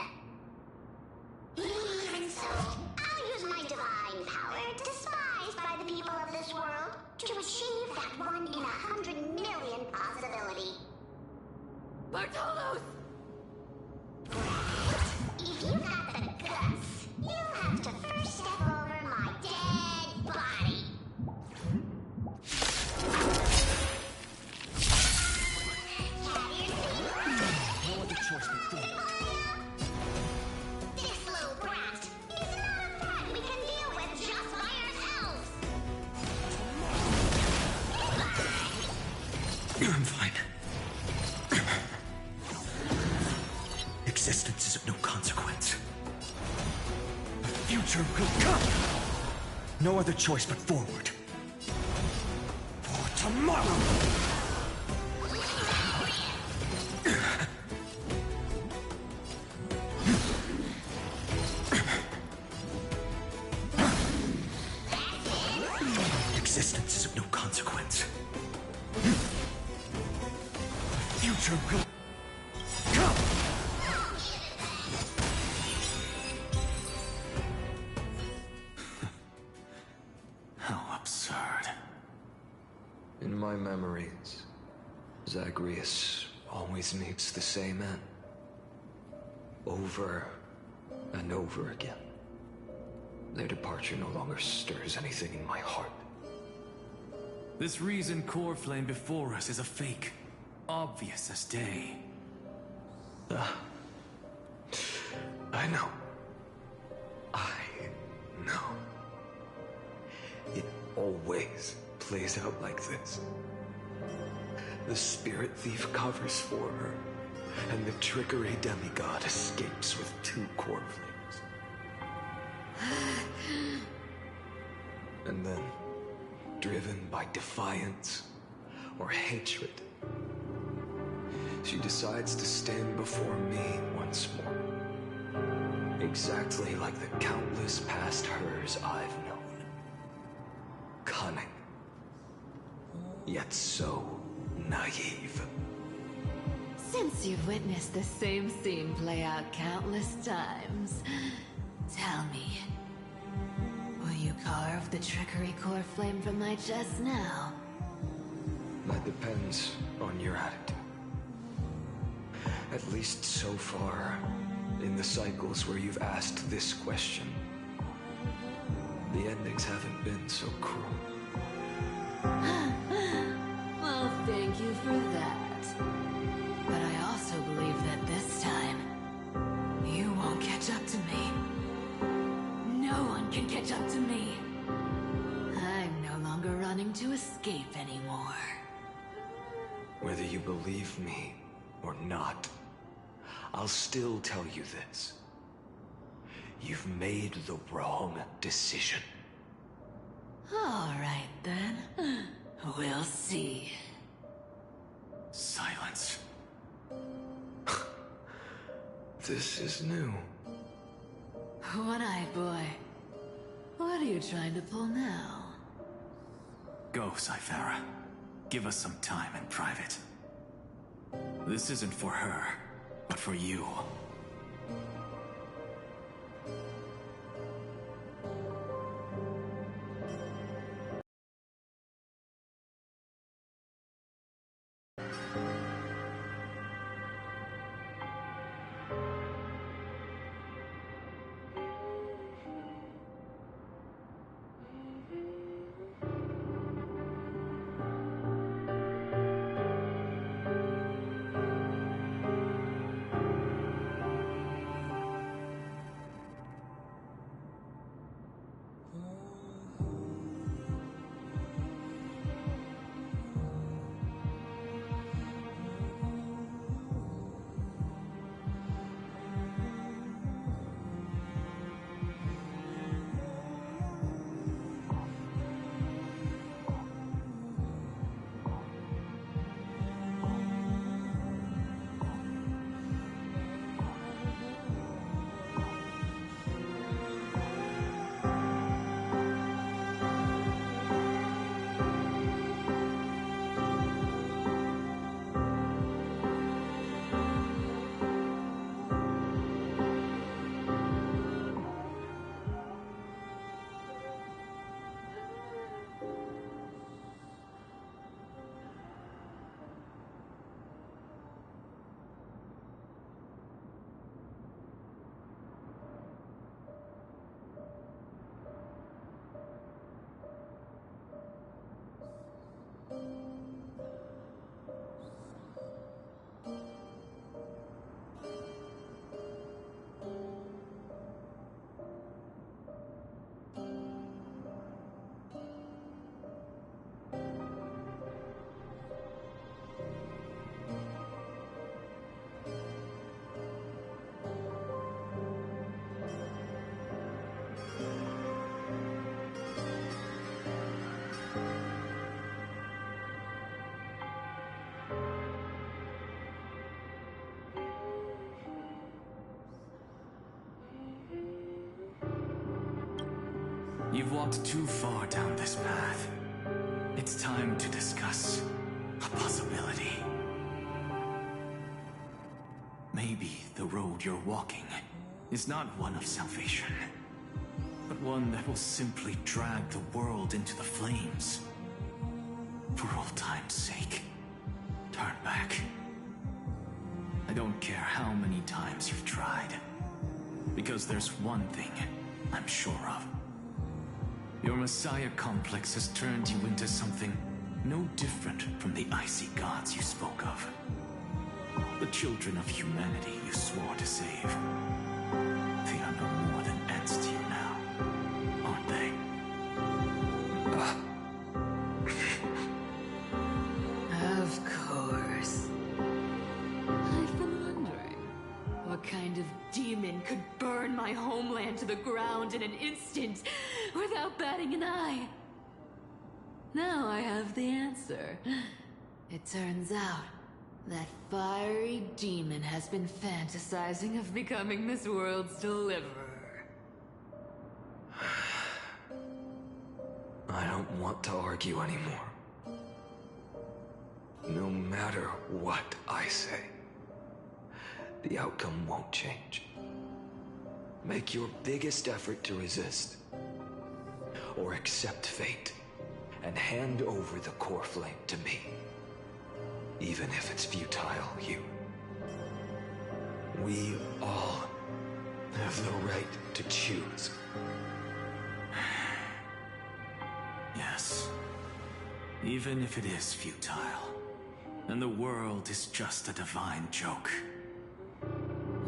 Even so, I'll use my divine power, despised by the people of this world, to achieve that 1 in 100 million possibility. Bartolos! If you got the guts, you'll have to first step over my dead body. No other choice but through. This little brat is not a threat we can deal with just by ourselves. I'm fine. Existence is of no consequence. The future will come. No other choice but forward. For tomorrow! Existence is of no consequence. The future will come! How absurd. In my memories, Zagreus always meets the same end. Over and over again. Their departure no longer stirs anything in my heart. This reason core flame before us is a fake. Obvious as day. I know. I know. It always plays out like this. The spirit thief covers for her, and the trickery demigod escapes with 2 core flames. And then, driven by defiance or hatred, she decides to stand before me once more. Exactly like the countless past hers I've known. Cunning. Yet so naive. Since you've witnessed the same scene play out countless times, tell me, will you carve the trickery core flame from my chest now? That depends on your attitude. At least so far, in the cycles where you've asked this question, the endings haven't been so cruel. Well, thank you for that. But I also believe that this time, you won't catch up to me. No one can catch up to me. I'm no longer running to escape anymore. Whether you believe me or not, I'll still tell you this. You've made the wrong decision. All right, then. We'll see. Silence. This is new. One-eyed boy. What are you trying to pull now? Go, Cythera. Give us some time in private. This isn't for her, but for you. You've walked too far down this path. It's time to discuss a possibility. Maybe the road you're walking is not one of salvation, but one that will simply drag the world into the flames. For old time's sake, turn back. I don't care how many times you've tried, because there's one thing I'm sure of. Your Messiah complex has turned you into something no different from the icy gods you spoke of. The children of humanity you swore to save. They are no more than ants to you now, aren't they? Of course. I've been wondering, what kind of demon could burn my homeland to the ground in an instant without batting an eye? Now I have the answer. It turns out that fiery demon has been fantasizing of becoming this world's deliverer. I don't want to argue anymore. No matter what I say, the outcome won't change. Make your biggest effort to resist, or accept fate, and hand over the core flame to me. Even if it's futile, Hugh. We all have the right to choose. Yes. Even if it is futile, and the world is just a divine joke.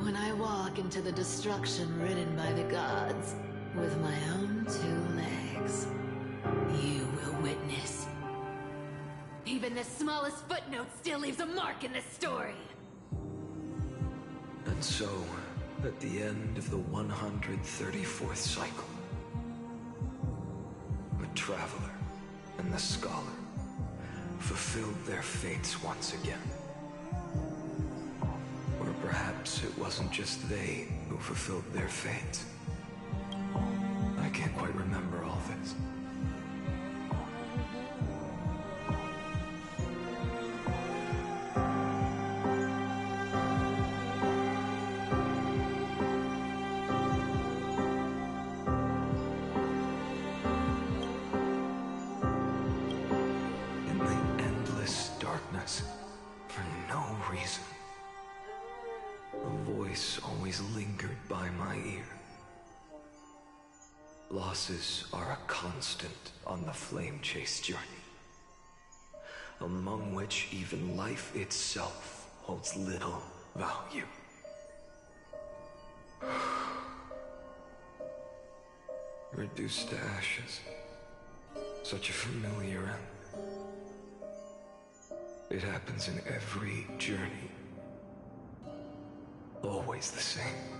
When I walk into the destruction written by the gods, with my own 2 legs, you will witness. Even the smallest footnote still leaves a mark in this story. And so, at the end of the 134th cycle, the Traveler and the Scholar fulfilled their fates once again. Or perhaps it wasn't just they who fulfilled their fates. I can't quite remember all this. For no reason, a voice always lingered by my ear. Losses are a constant on the flame chase journey, among which even life itself holds little value. Reduced to ashes, such a familiar end. It happens in every journey. Always the same.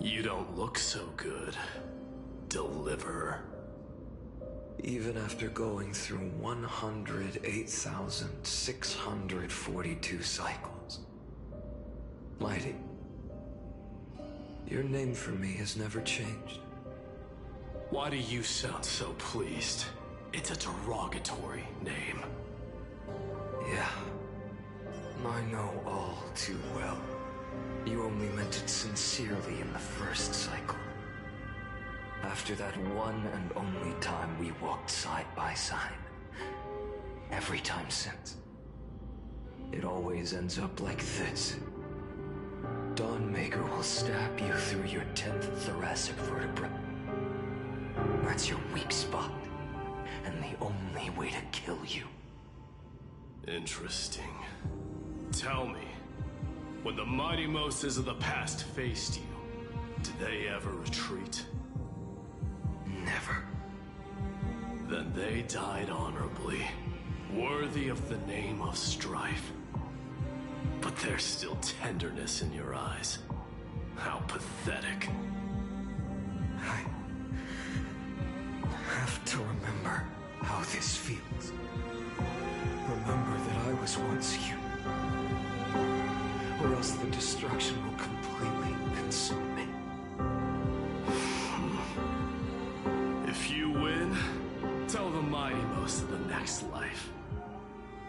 You don't look so good, Deliverer. Even after going through 108,642 cycles. Mighty, your name for me has never changed. Why do you sound so pleased? It's a derogatory name. Yeah. I know all too well. You only meant it sincerely in the first cycle. After that one and only time we walked side by side. Every time since. It always ends up like this. Dawnmaker will stab you through your 10th thoracic vertebra. That's your weak spot, and the only way to kill you. Interesting. Tell me, when the mighty Moses of the past faced you, did they ever retreat? Never. Then they died honorably, worthy of the name of Strife. But there's still tenderness in your eyes. How pathetic. I have to remember how this feels. Remember that I was once you. Or else the destruction will completely consume me. If you win, tell the mighty most of the next life.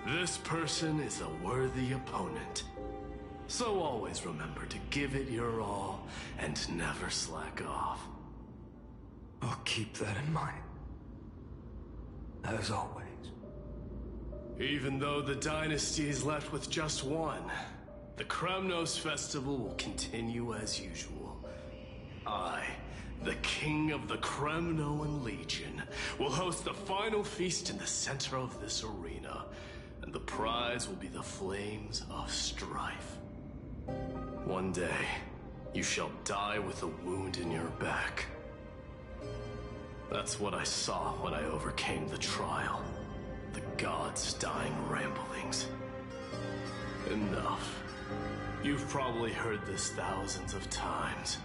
This person is a worthy opponent. So always remember to give it your all and never slack off. I'll keep that in mind. As always. Even though the dynasty is left with just one, the Kremnos festival will continue as usual. I, the king of the Kremnoan Legion, will host the final feast in the center of this arena, and the prize will be the flames of strife. One day, you shall die with a wound in your back. That's what I saw when I overcame the trial. The gods' dying ramblings. Enough. You've probably heard this thousands of times.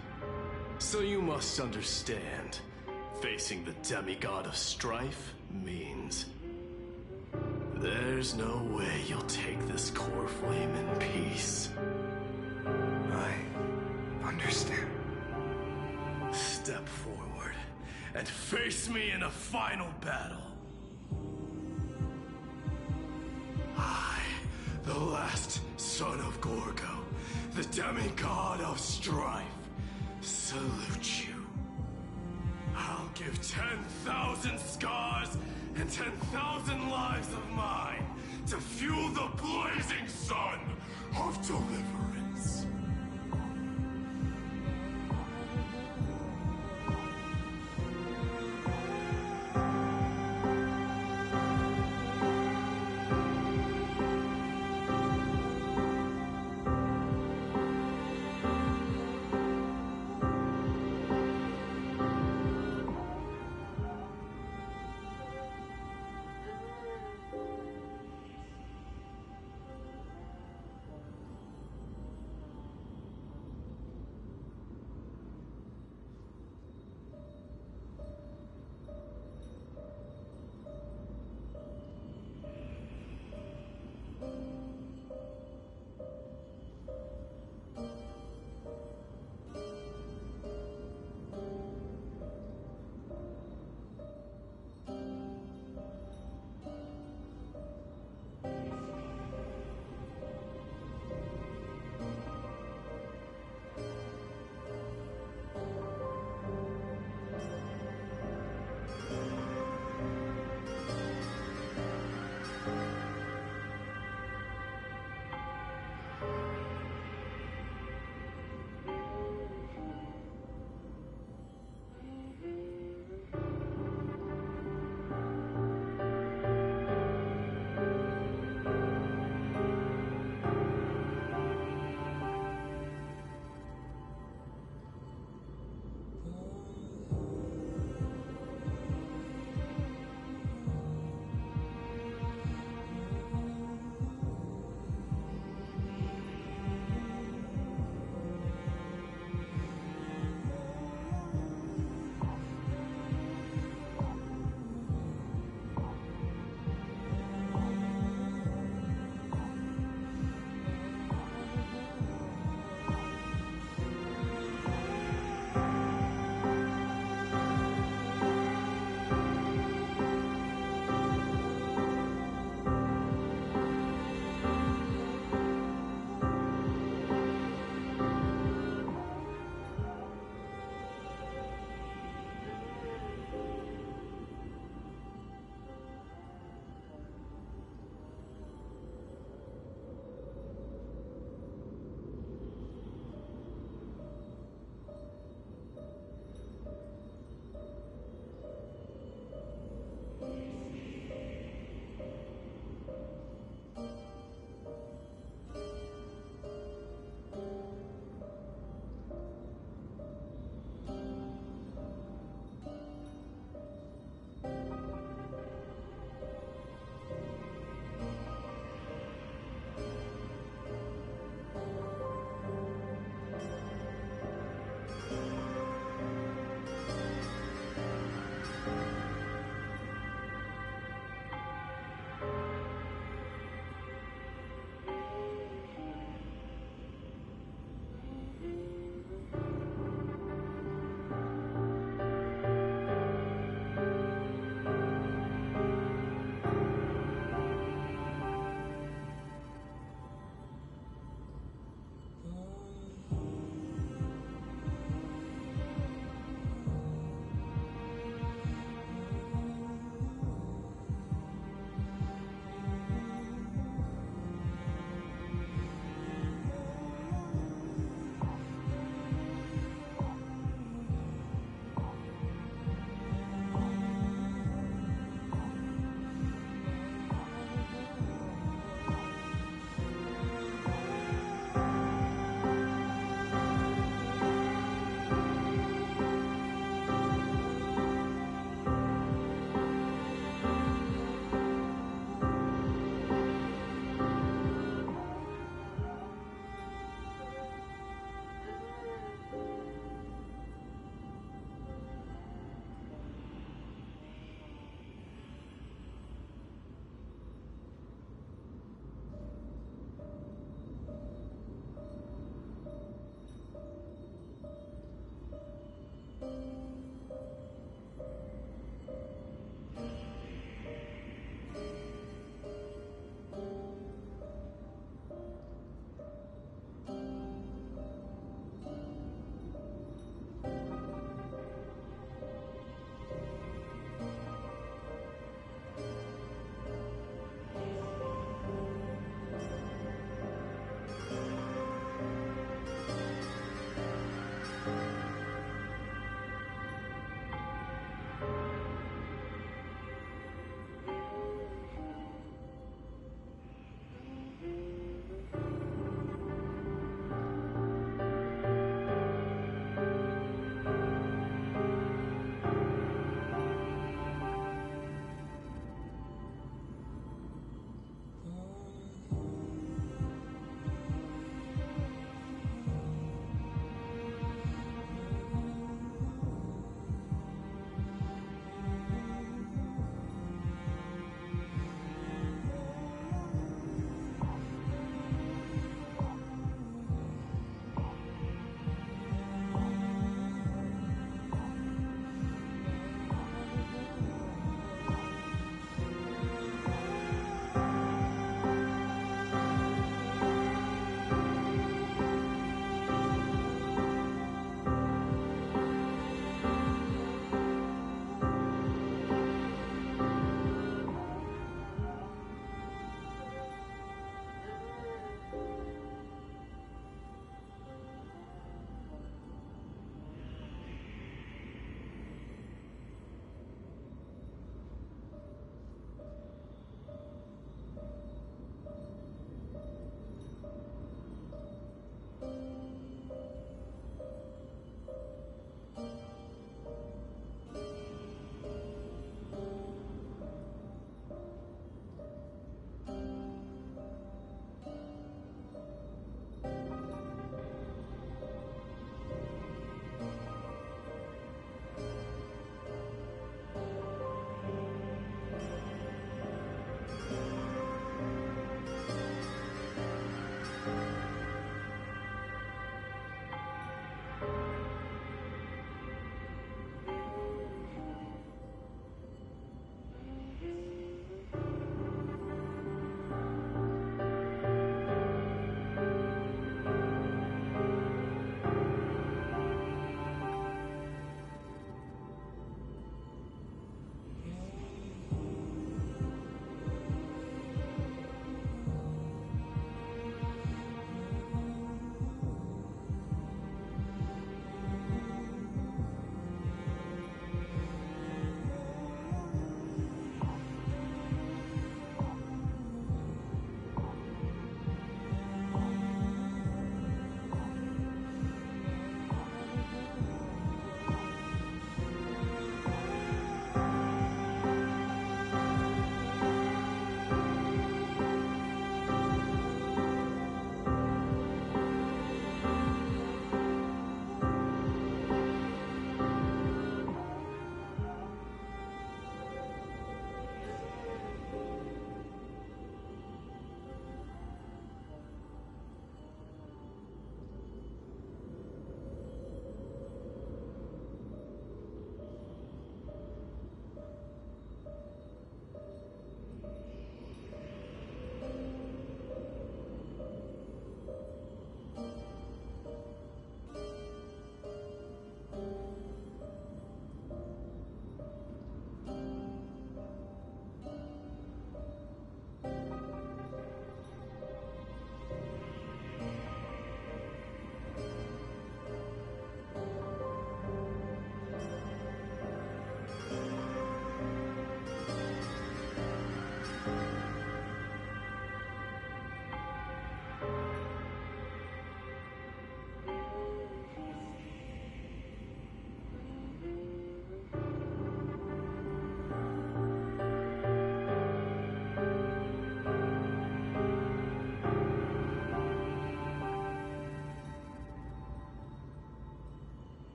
So you must understand, facing the demigod of strife means there's no way you'll take this core flame in peace. I understand. Step forward and face me in a final battle. I, the last son of Gorgo, the demigod of strife, salute you. I'll give 10,000 scars and 10,000 lives of mine to fuel the blazing sun of deliverance.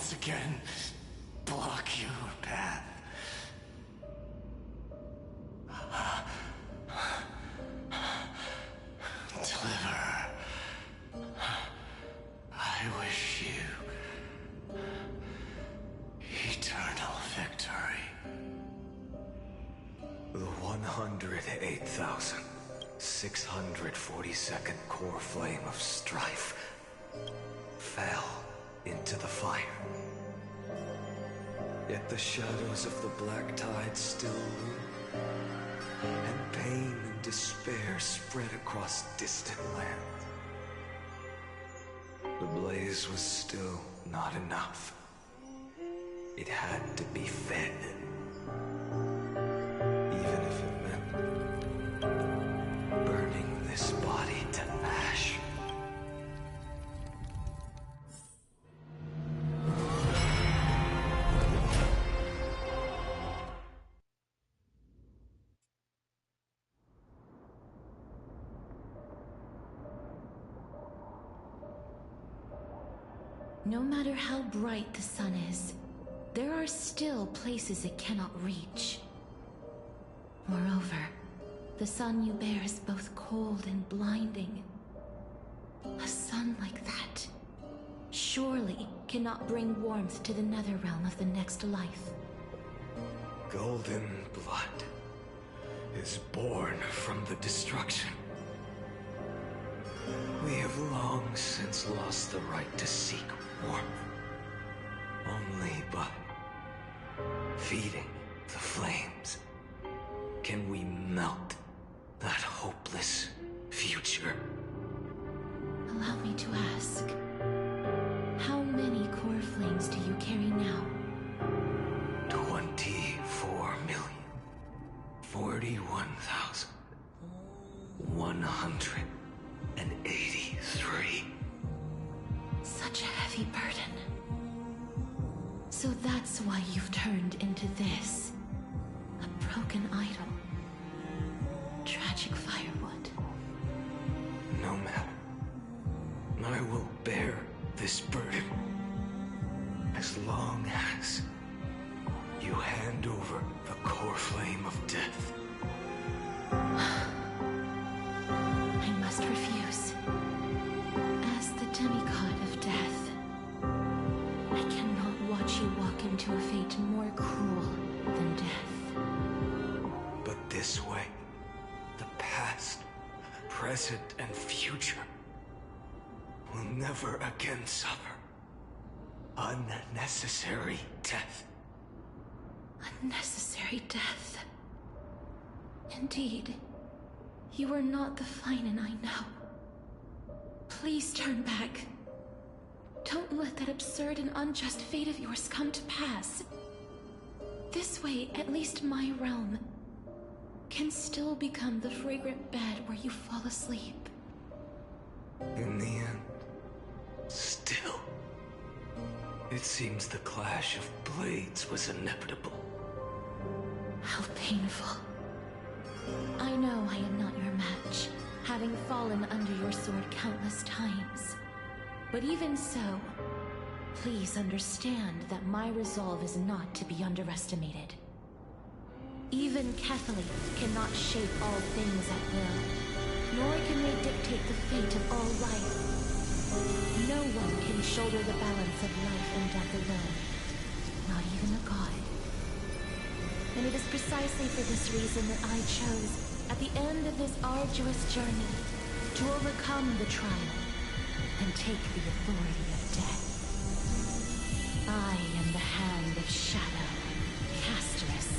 once again block your path. Deliver. I wish you eternal victory. The 108,642nd core flame of strife fell into the fire. Yet the shadows of the black tide still loom, and pain and despair spread across distant lands. The blaze was still not enough. It had to be fed. Even if it meant burning this body to ash. No matter how bright the sun is, there are still places it cannot reach. Moreover, the sun you bear is both cold and blinding. A sun like that surely cannot bring warmth to the nether realm of the next life. Golden blood is born from the destruction. We have long since lost the right to seek warmth. Only by feeding the flames can we melt that hopeless future. Allow me to ask, how many core flames do you carry now? 24,041,183. Such a heavy burden. So that's why you've turned into this. A broken idol. Tragic firewood. No matter. I will bear this burden as long as you hand over the core flame of death. I must refuse. As the demigod of death, I cannot watch you walk into a fate more cruel than death. But this way, the past, present, and future will never again suffer unnecessary death. Unnecessary death. Indeed, you are not the Finan I know. Please turn back. Don't let that absurd and unjust fate of yours come to pass. This way, at least my realm can still become the fragrant bed where you fall asleep. In the end, still, it seems the clash of blades was inevitable. How painful. I know I am not your match, having fallen under your sword countless times. But even so, please understand that my resolve is not to be underestimated. Even Catholith cannot shape all things at will, nor can they dictate the fate of all life. No one can shoulder the balance of life and death alone, not even a god. And it is precisely for this reason that I chose, at the end of this arduous journey, to overcome the trial and take the authority of death. I am the Hand of Shadow, Casterus,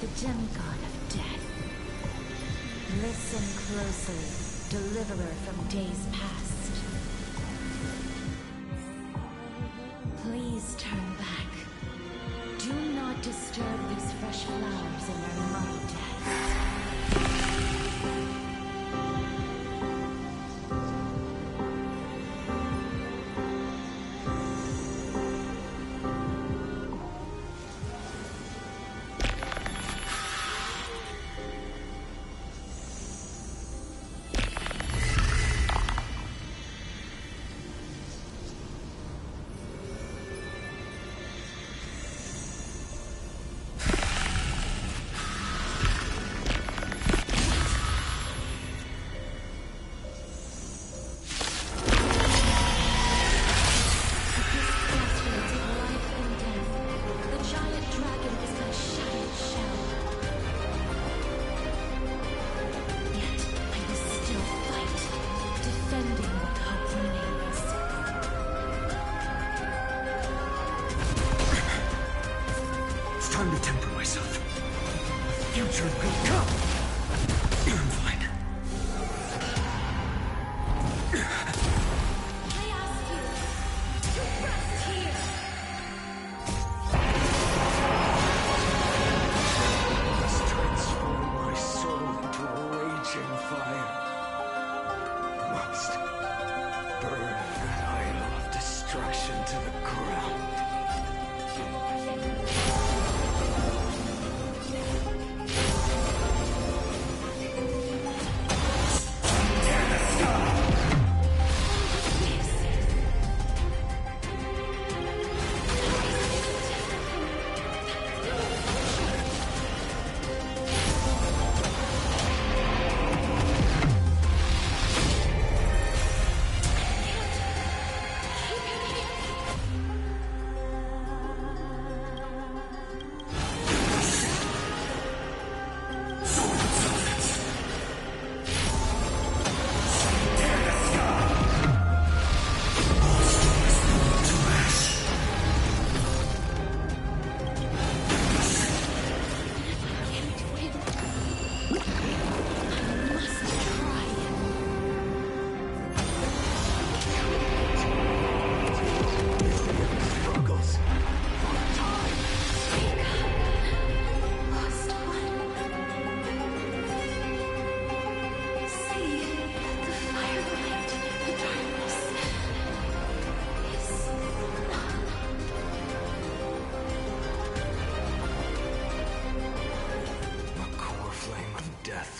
the demigod of death. Listen closely, deliverer from days past. Please turn back. Do not disturb these fresh flowers in their muddy death. Time to temper myself. The future will come. I'm fine. I ask you to rest here. Must transform my soul into a raging fire. Must burn that idol of destruction to the ground.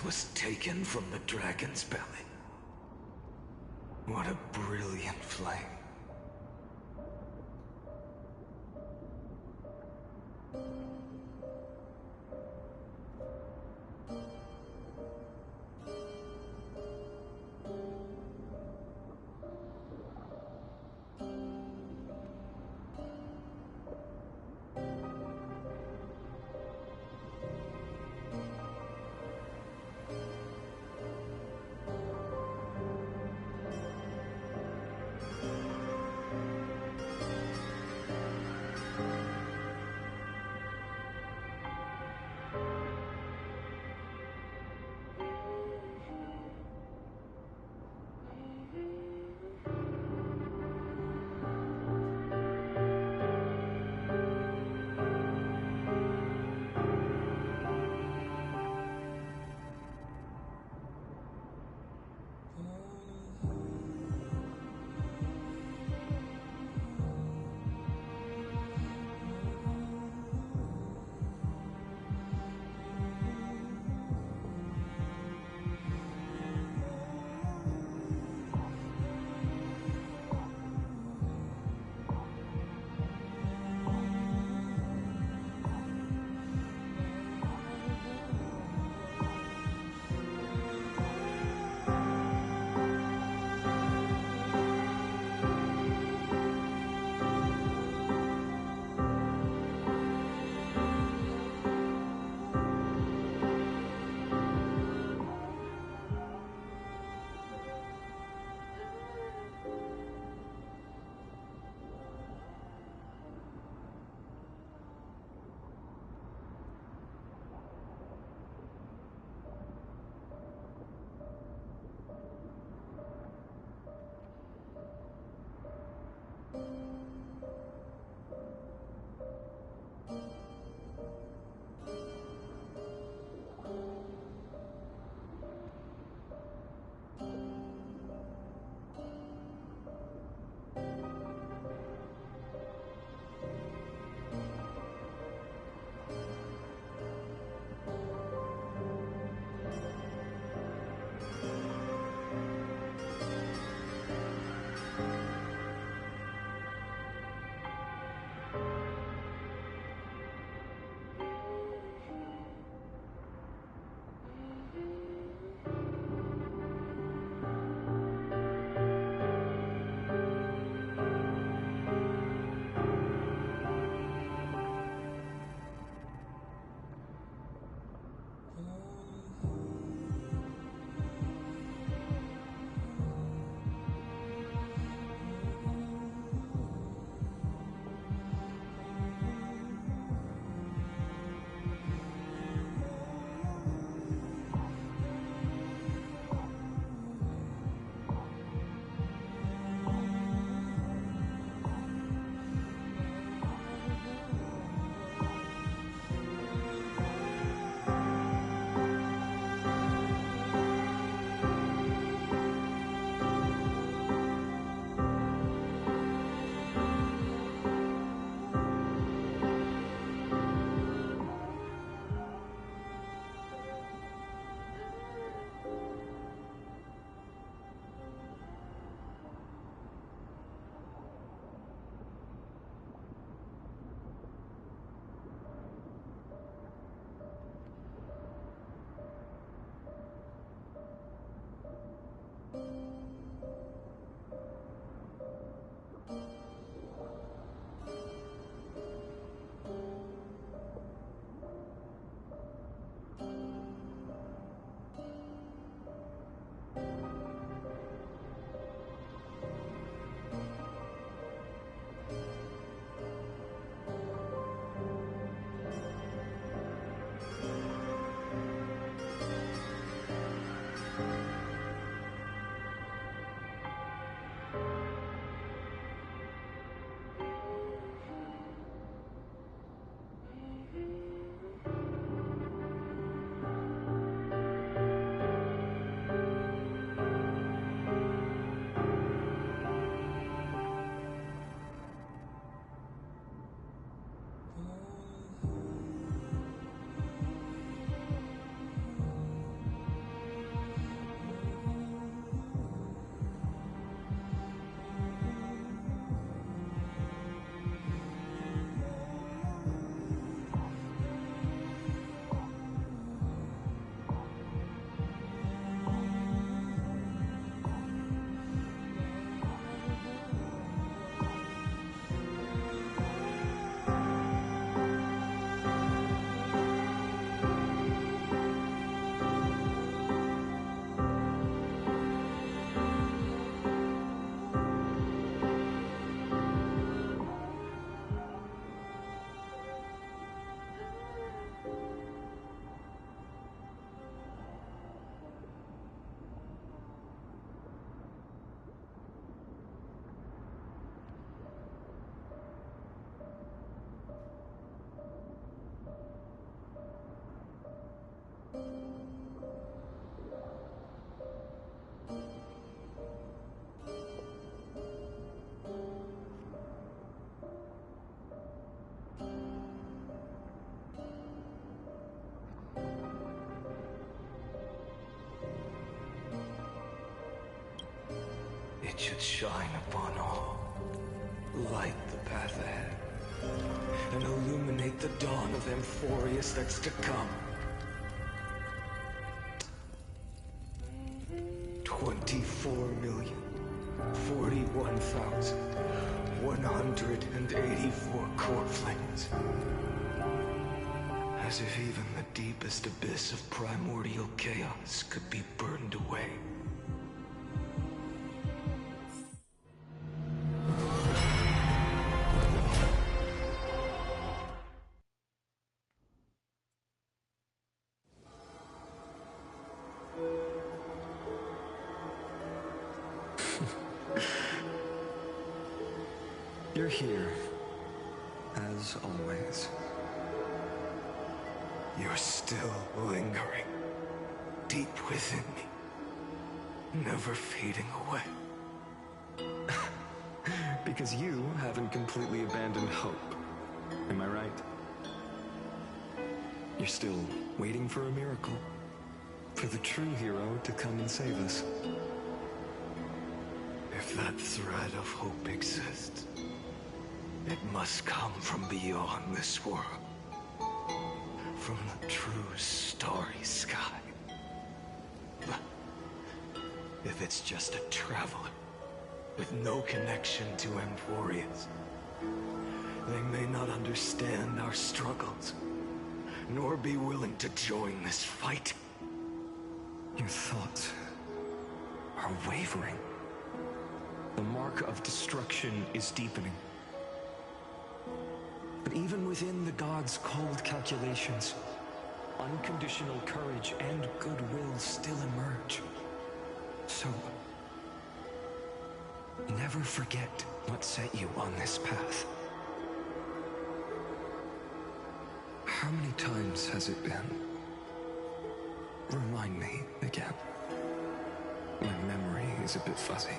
Was taken from the dragon's belly. What a brilliant flame. It should shine upon all, light the path ahead, and illuminate the dawn of Amphorius that's to come. 24,041,184 core flames. As if even the deepest abyss of primordial chaos could be burned away. You're here, as always. You're still lingering, deep within me, never fading away. Because you haven't completely abandoned hope, am I right? You're still waiting for a miracle, for the true hero to come and save us. If that thread of hope exists, it must come from beyond this world. From the true starry sky. But if it's just a traveler with no connection to Amphorius, they may not understand our struggles, nor be willing to join this fight. Your thoughts are wavering. The mark of destruction is deepening. But even within the gods' cold calculations, unconditional courage and goodwill still emerge. So, never forget what set you on this path. How many times has it been? Remind me again. My memory is a bit fuzzy.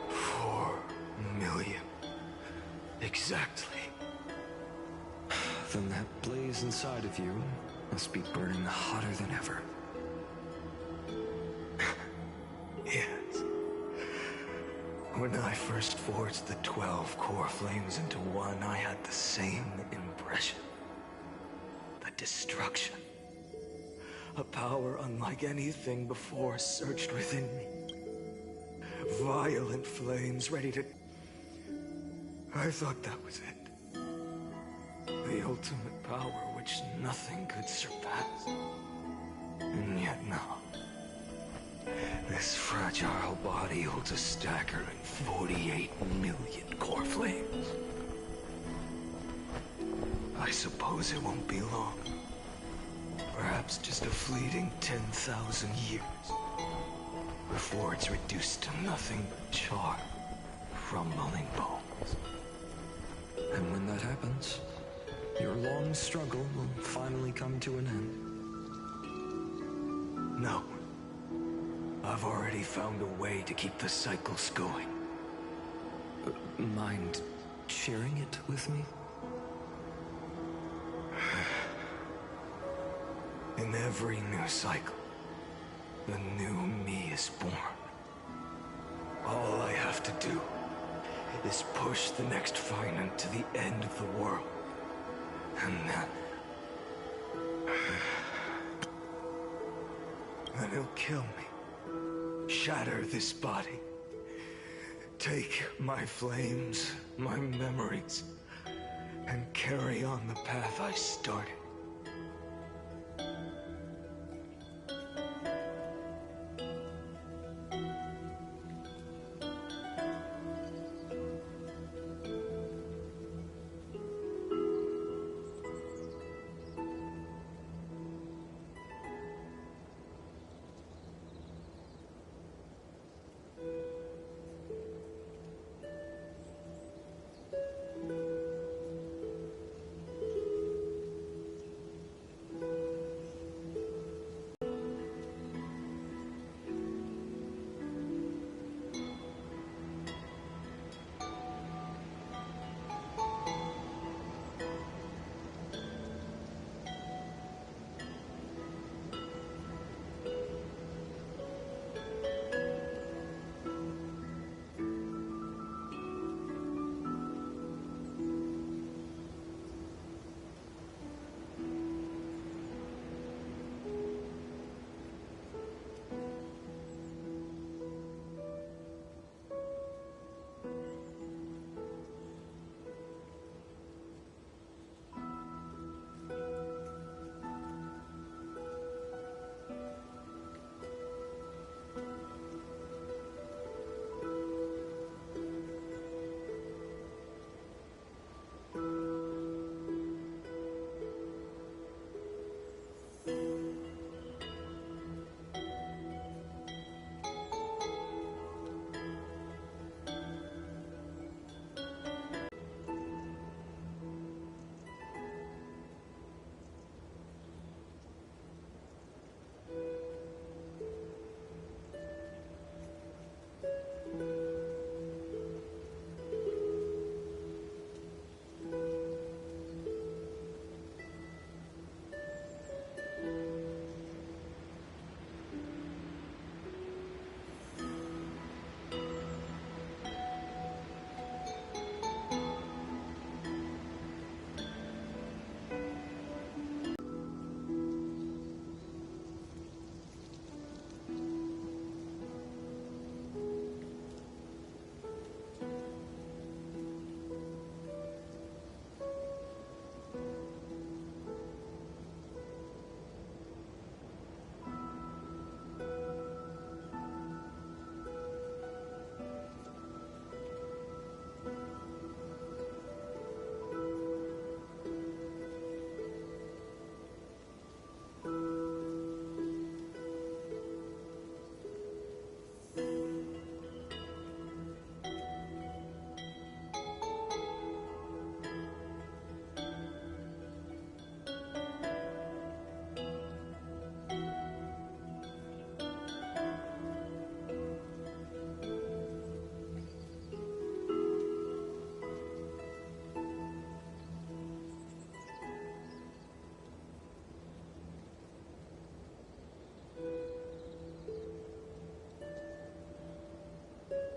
4 million. Exactly. Then that blaze inside of you must be burning hotter than ever. Yes. When I first forged the 12 core flames into one, I had the same impression. The destruction. A power unlike anything before surged within me. Violent flames ready to... I thought that was it. The ultimate power which nothing could surpass. And yet now, this fragile body holds a staggering 48 million core flames. I suppose it won't be long. Perhaps just a fleeting 10,000 years. Before it's reduced to nothing but charred, crumbling bones. And when that happens, your long struggle will finally come to an end. No. I've already found a way to keep the cycles going. Mind sharing it with me? In every new cycle, the new me is born. All I have to do is push the next finite to the end of the world. And then he'll kill me. Shatter this body. Take my flames, my memories, and carry on the path I started.